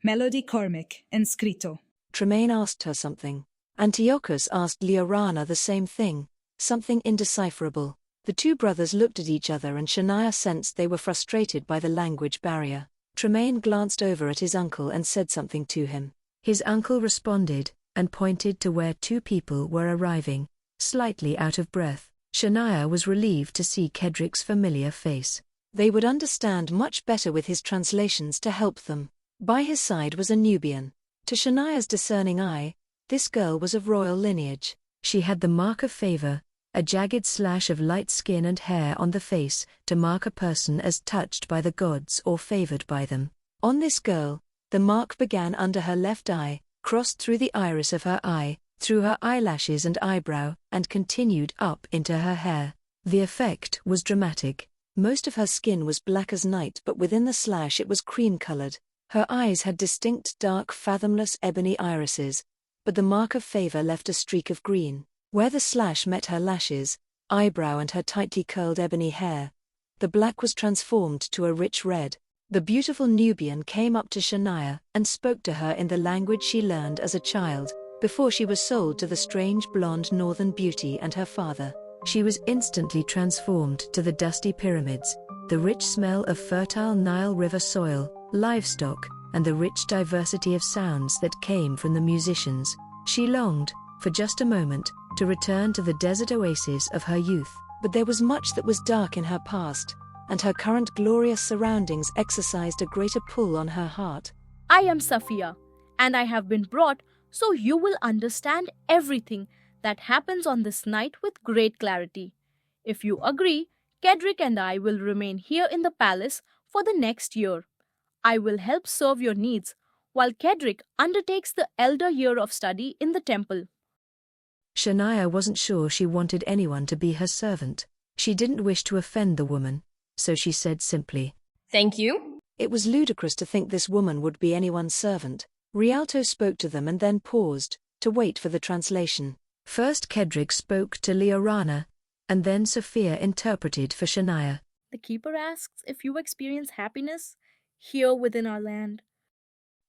Melody Cormick, Inscrito. Tremaine asked her something. Antiochus asked Liarana the same thing, something indecipherable. The two brothers looked at each other and Shania sensed they were frustrated by the language barrier. Tremaine glanced over at his uncle and said something to him. His uncle responded, and pointed to where two people were arriving, slightly out of breath. Shania was relieved to see Kedrick's familiar face. They would understand much better with his translations to help them. By his side was a Nubian. To Shania's discerning eye, this girl was of royal lineage. She had the mark of favor, a jagged slash of light skin and hair on the face to mark a person as touched by the gods or favored by them. On this girl, the mark began under her left eye, crossed through the iris of her eye, through her eyelashes and eyebrow, and continued up into her hair. The effect was dramatic. Most of her skin was black as night, but within the slash it was cream-colored. Her eyes had distinct dark fathomless ebony irises, but the mark of favor left a streak of green, where the slash met her lashes, eyebrow and her tightly curled ebony hair. The black was transformed to a rich red. The beautiful Nubian came up to Shania and spoke to her in the language she learned as a child, before she was sold to the strange blonde northern beauty and her father. She was instantly transformed to the dusty pyramids, the rich smell of fertile Nile River soil, livestock, and the rich diversity of sounds that came from the musicians. She longed, for just a moment, to return to the desert oasis of her youth, but there was much that was dark in her past, and her current glorious surroundings exercised a greater pull on her heart. I am Safiya, and I have been brought so you will understand everything that happens on this night with great clarity. If you agree, Kedrick and I will remain here in the palace for the next year. I will help serve your needs, while Kedrick undertakes the elder year of study in the temple. Shania wasn't sure she wanted anyone to be her servant. She didn't wish to offend the woman, so she said simply, "Thank you." It was ludicrous to think this woman would be anyone's servant. Rialto spoke to them and then paused, to wait for the translation. First Kedrick spoke to Liorana, and then Sophia interpreted for Shania. The keeper asks if you experience happiness here within our land.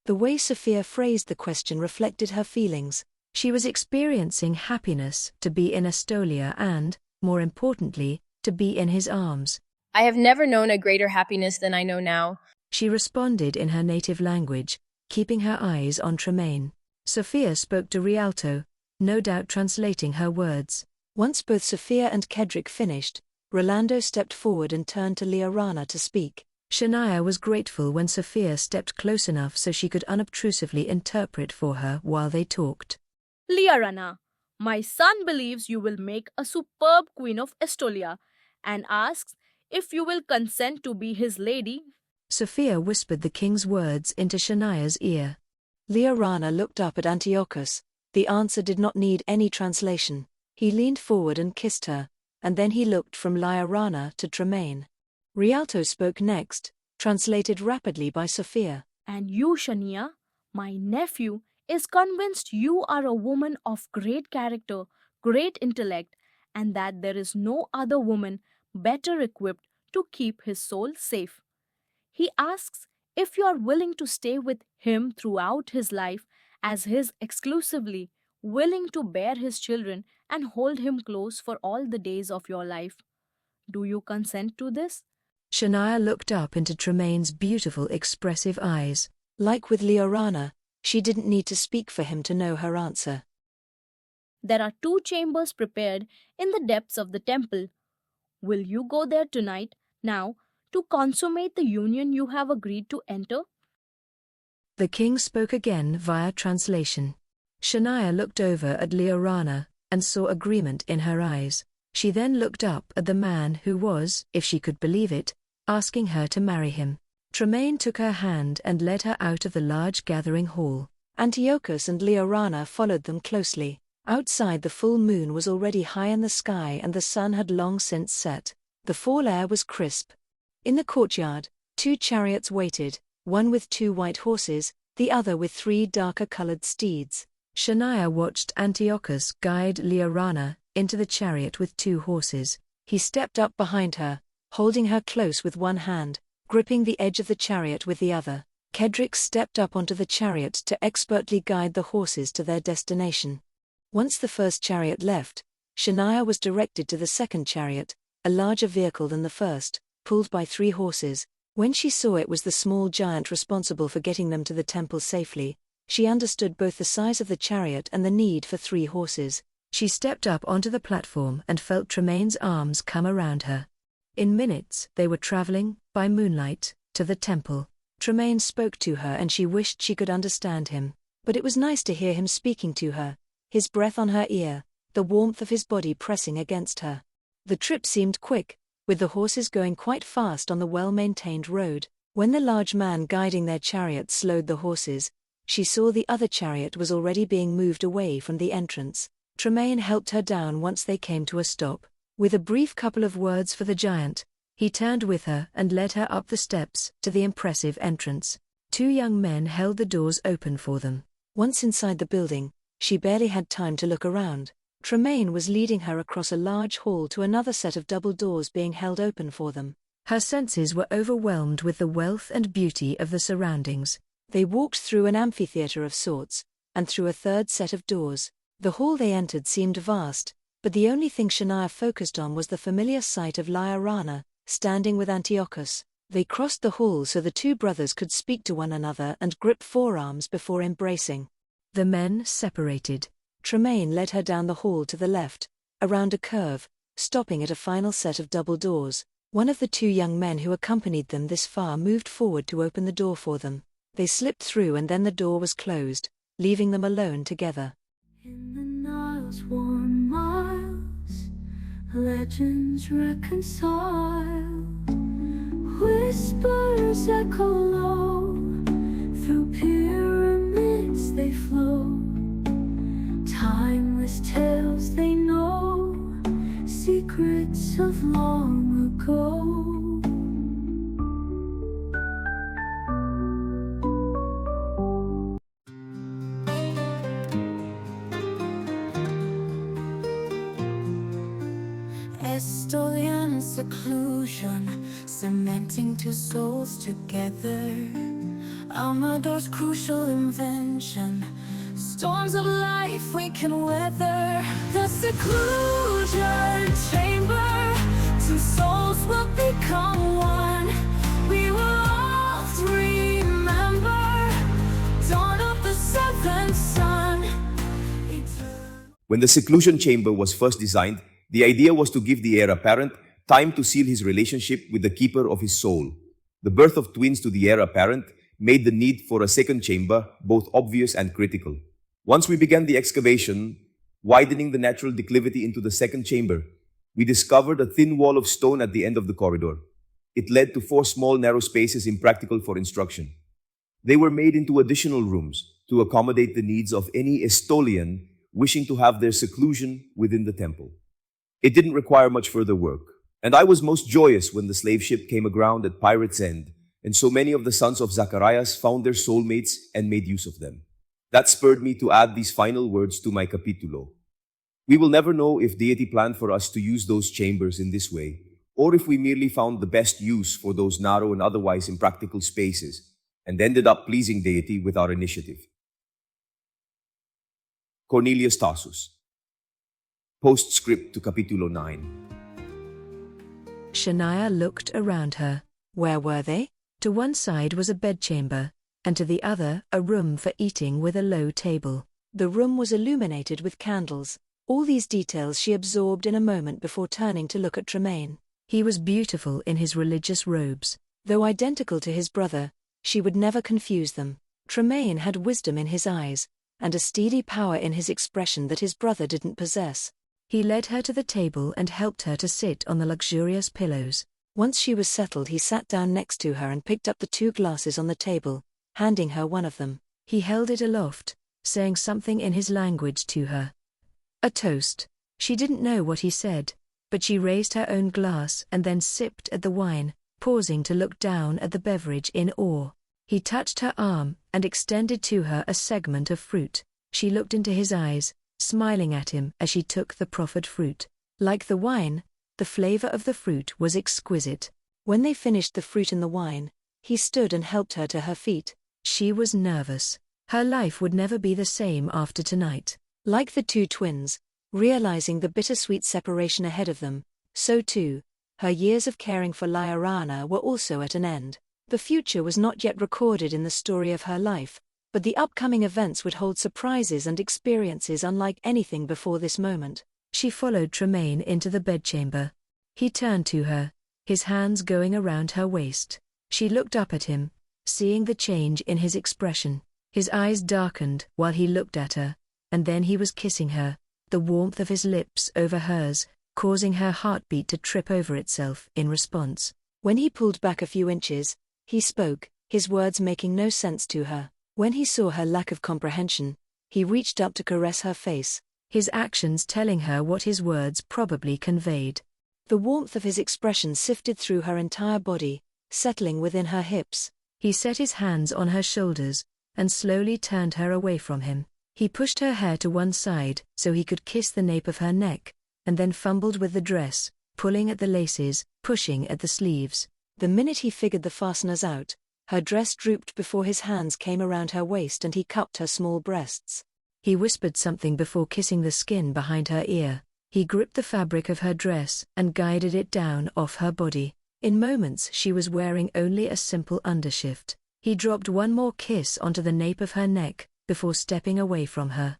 The way Sophia phrased the question reflected her feelings. She was experiencing happiness to be in Estolia and, more importantly, to be in his arms. I have never known a greater happiness than I know now. She responded in her native language, keeping her eyes on Tremaine. Sophia spoke to Rialto, no doubt translating her words. Once both Sophia and Kedrick finished, Rolando stepped forward and turned to Liorana to speak. Shania was grateful when Sophia stepped close enough so she could unobtrusively interpret for her while they talked. Liorana, my son believes you will make a superb queen of Estolia and asks if you will consent to be his lady. Sophia whispered the king's words into Shania's ear. Liorana looked up at Antiochus. The answer did not need any translation. He leaned forward and kissed her, and then he looked from Liorana to Tremaine. Rialto spoke next, translated rapidly by Sophia. And you, Shania, my nephew, is convinced you are a woman of great character, great intellect, and that there is no other woman better equipped to keep his soul safe. He asks if you are willing to stay with him throughout his life as his exclusively, willing to bear his children and hold him close for all the days of your life. Do you consent to this? Shania looked up into Tremaine's beautiful expressive eyes. Like with Liorana, she didn't need to speak for him to know her answer. There are 2 chambers prepared in the depths of the temple. Will you go there tonight, now, to consummate the union you have agreed to enter? The king spoke again via translation. Shania looked over at Liorana and saw agreement in her eyes. She then looked up at the man who was, if she could believe it, asking her to marry him. Tremaine took her hand and led her out of the large gathering hall. Antiochus and Liorana followed them closely. Outside, the full moon was already high in the sky and the sun had long since set. The fall air was crisp. In the courtyard, 2 chariots waited, one with 2 white horses, the other with 3 darker-colored steeds. Shania watched Antiochus guide Liorana into the chariot with 2 horses. He stepped up behind her, holding her close with one hand, gripping the edge of the chariot with the other. Kedrick stepped up onto the chariot to expertly guide the horses to their destination. Once the first chariot left, Shania was directed to the second chariot, a larger vehicle than the first, pulled by 3 horses. When she saw it was the small giant responsible for getting them to the temple safely, she understood both the size of the chariot and the need for 3 horses. She stepped up onto the platform and felt Tremaine's arms come around her. In minutes, they were traveling, by moonlight, to the temple. Tremaine spoke to her and she wished she could understand him, but it was nice to hear him speaking to her, his breath on her ear, the warmth of his body pressing against her. The trip seemed quick, with the horses going quite fast on the well-maintained road. When the large man guiding their chariot slowed the horses, she saw the other chariot was already being moved away from the entrance. Tremaine helped her down once they came to a stop. With a brief couple of words for the giant, he turned with her and led her up the steps to the impressive entrance. 2 young men held the doors open for them. Once inside the building, she barely had time to look around. Tremaine was leading her across a large hall to another set of double doors being held open for them. Her senses were overwhelmed with the wealth and beauty of the surroundings. They walked through an amphitheater of sorts, and through a third set of doors. The hall they entered seemed vast, but the only thing Shania focused on was the familiar sight of Lyarana, standing with Antiochus. They crossed the hall so the 2 brothers could speak to one another and grip forearms before embracing. The men separated. Tremaine led her down the hall to the left, around a curve, stopping at a final set of double doors. One of the 2 young men who accompanied them this far moved forward to open the door for them. They slipped through and then the door was closed, leaving them alone together. In the Nile's warm miles, legends reconcile. Whispers echo low, through pyramids they flow. Timeless tales they know, secrets of long ago. Estolian seclusion, cementing 2 souls together. Amador's crucial invention, storms of life we can weather. The seclusion chamber, 2 souls will become one. We will all remember dawn of the 7th sun. When the seclusion chamber was first designed, the idea was to give the heir apparent time to seal his relationship with the keeper of his soul. The birth of twins to the heir apparent made the need for a second chamber both obvious and critical. Once we began the excavation, widening the natural declivity into the second chamber, we discovered a thin wall of stone at the end of the corridor. It led to 4 small narrow spaces impractical for instruction. They were made into additional rooms to accommodate the needs of any Estolian wishing to have their seclusion within the temple. It didn't require much further work, and I was most joyous when the slave ship came aground at Pirate's End, and so many of the sons of Zacharias found their soulmates and made use of them. That spurred me to add these final words to my capitulo. We will never know if Deity planned for us to use those chambers in this way, or if we merely found the best use for those narrow and otherwise impractical spaces, and ended up pleasing Deity with our initiative. Cornelius Tassus. Postscript to Capitulo 9. Shania looked around her. Where were they? To one side was a bedchamber, and to the other a room for eating with a low table. The room was illuminated with candles. All these details she absorbed in a moment before turning to look at Tremaine. He was beautiful in his religious robes. Though identical to his brother, she would never confuse them. Tremaine had wisdom in his eyes, and a steady power in his expression that his brother didn't possess. He led her to the table and helped her to sit on the luxurious pillows. Once she was settled, he sat down next to her and picked up the 2 glasses on the table, handing her one of them. He held it aloft, saying something in his language to her. A toast. She didn't know what he said, but she raised her own glass and then sipped at the wine, pausing to look down at the beverage in awe. He touched her arm and extended to her a segment of fruit. She looked into his eyes, smiling at him as she took the proffered fruit. Like the wine, the flavor of the fruit was exquisite. When they finished the fruit and the wine, he stood and helped her to her feet. She was nervous. Her life would never be the same after tonight. Like the 2 twins, realizing the bittersweet separation ahead of them, so too, her years of caring for Lyarana were also at an end. The future was not yet recorded in the story of her life, but the upcoming events would hold surprises and experiences unlike anything before this moment. She followed Tremaine into the bedchamber. He turned to her, his hands going around her waist. She looked up at him, seeing the change in his expression. His eyes darkened while he looked at her, and then he was kissing her, the warmth of his lips over hers, causing her heartbeat to trip over itself in response. When he pulled back a few inches, he spoke, his words making no sense to her. When he saw her lack of comprehension, he reached up to caress her face, his actions telling her what his words probably conveyed. The warmth of his expression sifted through her entire body, settling within her hips. He set his hands on her shoulders and slowly turned her away from him. He pushed her hair to one side so he could kiss the nape of her neck, and then fumbled with the dress, pulling at the laces, pushing at the sleeves. The minute he figured the fasteners out, her dress drooped before his hands came around her waist and he cupped her small breasts. He whispered something before kissing the skin behind her ear. He gripped the fabric of her dress and guided it down off her body. In moments she was wearing only a simple undershift. He dropped one more kiss onto the nape of her neck before stepping away from her.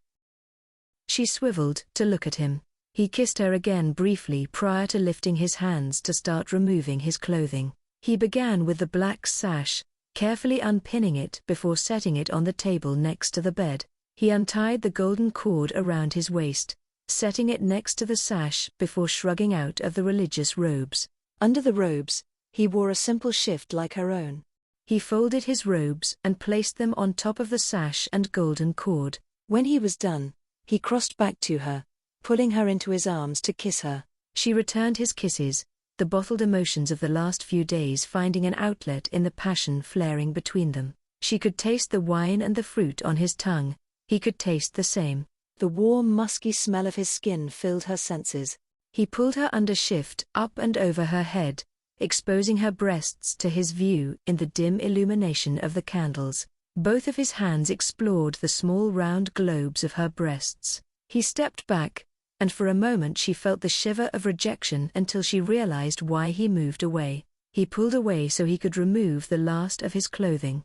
She swiveled to look at him. He kissed her again briefly prior to lifting his hands to start removing his clothing. He began with the black sash, carefully unpinning it before setting it on the table next to the bed. He untied the golden cord around his waist, setting it next to the sash before shrugging out of the religious robes. Under the robes, he wore a simple shift like her own. He folded his robes and placed them on top of the sash and golden cord. When he was done, he crossed back to her, pulling her into his arms to kiss her. She returned his kisses, the bottled emotions of the last few days finding an outlet in the passion flaring between them. She could taste the wine and the fruit on his tongue. He could taste the same. The warm, musky smell of his skin filled her senses. He pulled her undershift up and over her head, exposing her breasts to his view in the dim illumination of the candles. Both of his hands explored the small round globes of her breasts. He stepped back, and for a moment she felt the shiver of rejection until she realized why he moved away. He pulled away so he could remove the last of his clothing.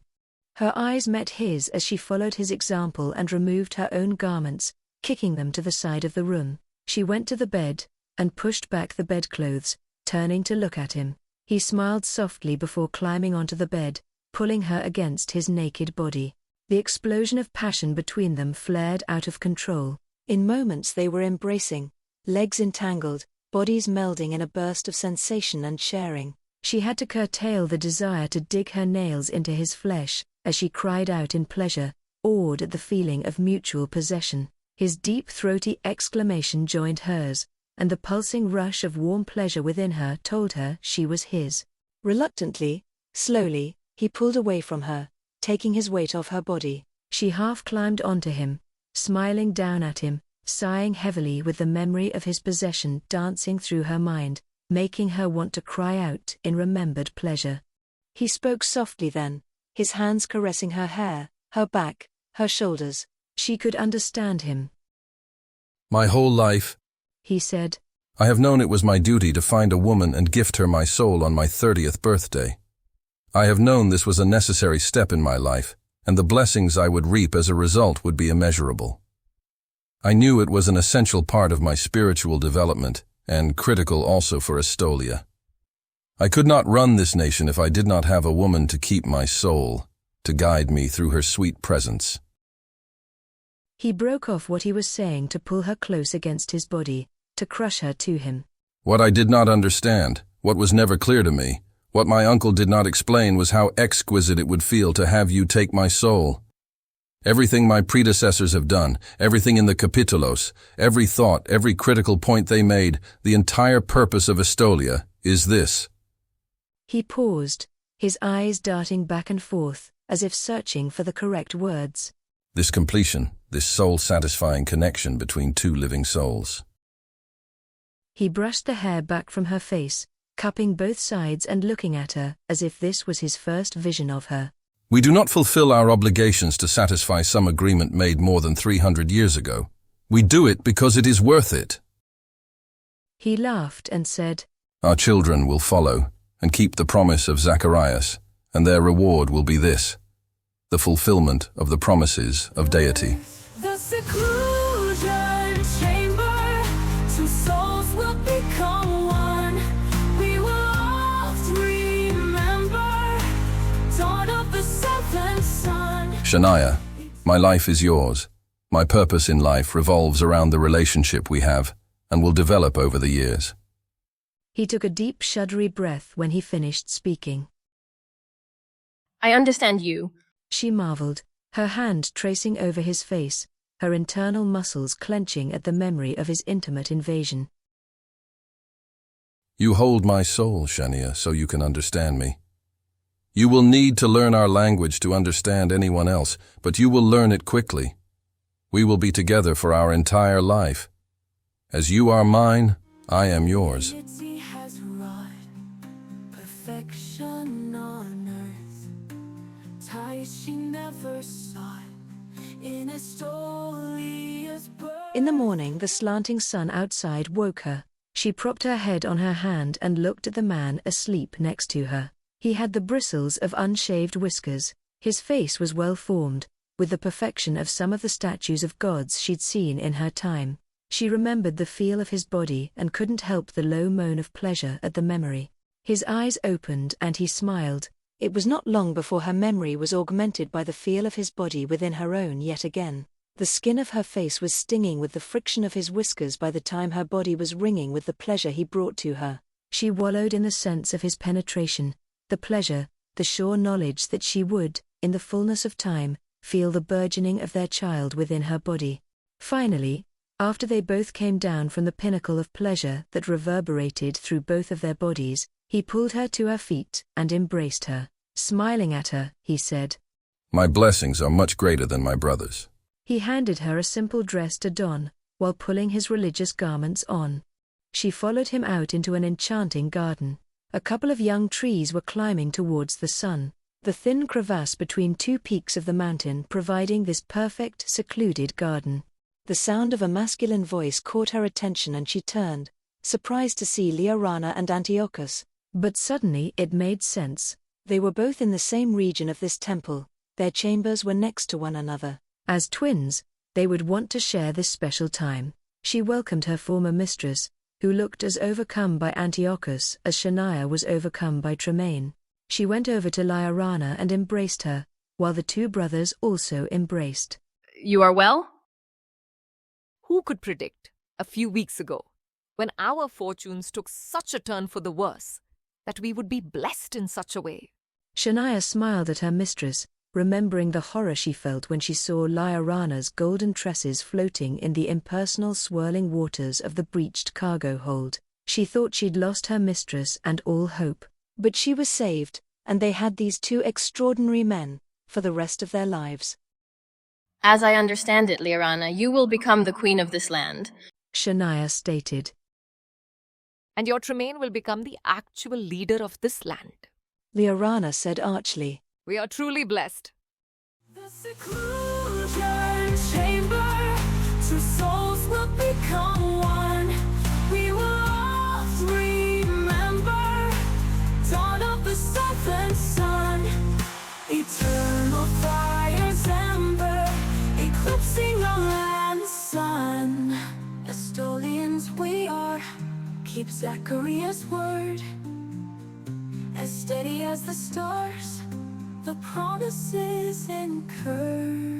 Her eyes met his as she followed his example and removed her own garments, kicking them to the side of the room. She went to the bed and pushed back the bedclothes, turning to look at him. He smiled softly before climbing onto the bed, pulling her against his naked body. The explosion of passion between them flared out of control. In moments they were embracing, legs entangled, bodies melding in a burst of sensation and sharing. She had to curtail the desire to dig her nails into his flesh, as she cried out in pleasure, awed at the feeling of mutual possession. His deep throaty exclamation joined hers, and the pulsing rush of warm pleasure within her told her she was his. Reluctantly, slowly, he pulled away from her, taking his weight off her body. She half climbed onto him, smiling down at him, sighing heavily with the memory of his possession dancing through her mind, making her want to cry out in remembered pleasure. He spoke softly then, his hands caressing her hair, her back, her shoulders. She could understand him. My whole life, he said, I have known it was my duty to find a woman and gift her my soul on my 30th birthday. I have known this was a necessary step in my life, and the blessings I would reap as a result would be immeasurable. I knew it was an essential part of my spiritual development, and critical also for Estolia. I could not run this nation if I did not have a woman to keep my soul, to guide me through her sweet presence. He broke off what he was saying to pull her close against his body, to crush her to him. What I did not understand, what was never clear to me, what my uncle did not explain was how exquisite it would feel to have you take my soul. Everything my predecessors have done, everything in the capítulos, every thought, every critical point they made, the entire purpose of Estolia, is this. He paused, his eyes darting back and forth, as if searching for the correct words. This completion, this soul-satisfying connection between two living souls. He brushed the hair back from her face, cupping both sides and looking at her as if this was his first vision of her. We do not fulfill our obligations to satisfy some agreement made more than 300 years ago. We do it because it is worth it. He laughed and said, Our children will follow and keep the promise of Zacharias, and their reward will be this, the fulfillment of the promises of Deity. The seclusion chamber, two souls will become one. We will oft remember dawn of the seventh sun. Shania, my life is yours. My purpose in life revolves around the relationship we have and will develop over the years. He took a deep shuddery breath when he finished speaking. I understand you. She marveled, her hand tracing over his face, her internal muscles clenching at the memory of his intimate invasion. You hold my soul, Shania, so you can understand me. You will need to learn our language to understand anyone else, but you will learn it quickly. We will be together for our entire life. As you are mine, I am yours. Deity has wrought perfection on earth, ties she never sought in Estolia's birth. In the morning, the slanting sun outside woke her. She propped her head on her hand and looked at the man asleep next to her. He had the bristles of unshaved whiskers. His face was well formed, with the perfection of some of the statues of gods she'd seen in her time. She remembered the feel of his body and couldn't help the low moan of pleasure at the memory. His eyes opened and he smiled. It was not long before her memory was augmented by the feel of his body within her own yet again. The skin of her face was stinging with the friction of his whiskers by the time her body was ringing with the pleasure he brought to her. She wallowed in the sense of his penetration, the pleasure, the sure knowledge that she would, in the fullness of time, feel the burgeoning of their child within her body. Finally, after they both came down from the pinnacle of pleasure that reverberated through both of their bodies, he pulled her to her feet and embraced her. Smiling at her, he said, My blessings are much greater than my brother's. He handed her a simple dress to don, while pulling his religious garments on. She followed him out into an enchanting garden. A couple of young trees were climbing towards the sun, the thin crevasse between two peaks of the mountain providing this perfect, secluded garden. The sound of a masculine voice caught her attention and she turned, surprised to see Liarana and Antiochus. But suddenly it made sense. They were both in the same region of this temple. Their chambers were next to one another. As twins, they would want to share this special time. She welcomed her former mistress, who looked as overcome by Antiochus as Shania was overcome by Tremaine. She went over to Liarana and embraced her, while the two brothers also embraced. You are well? Who could predict, a few weeks ago, when our fortunes took such a turn for the worse, that we would be blessed in such a way? Shania smiled at her mistress, remembering the horror she felt when she saw Liarana's golden tresses floating in the impersonal swirling waters of the breached cargo hold. She thought she'd lost her mistress and all hope. But she was saved, and they had these two extraordinary men, for the rest of their lives. As I understand it, Liarana, you will become the queen of this land, Shania stated. and your Tremaine will become the actual leader of this land. Liarana said archly. We are truly blessed. The seclusion chamber, two souls will become one. We will all remember dawn of the seventh sun, eternal fire's ember, eclipsing the land's sun. Estolians we are, keep Zachariah's word, as steady as the stars, the promises incur.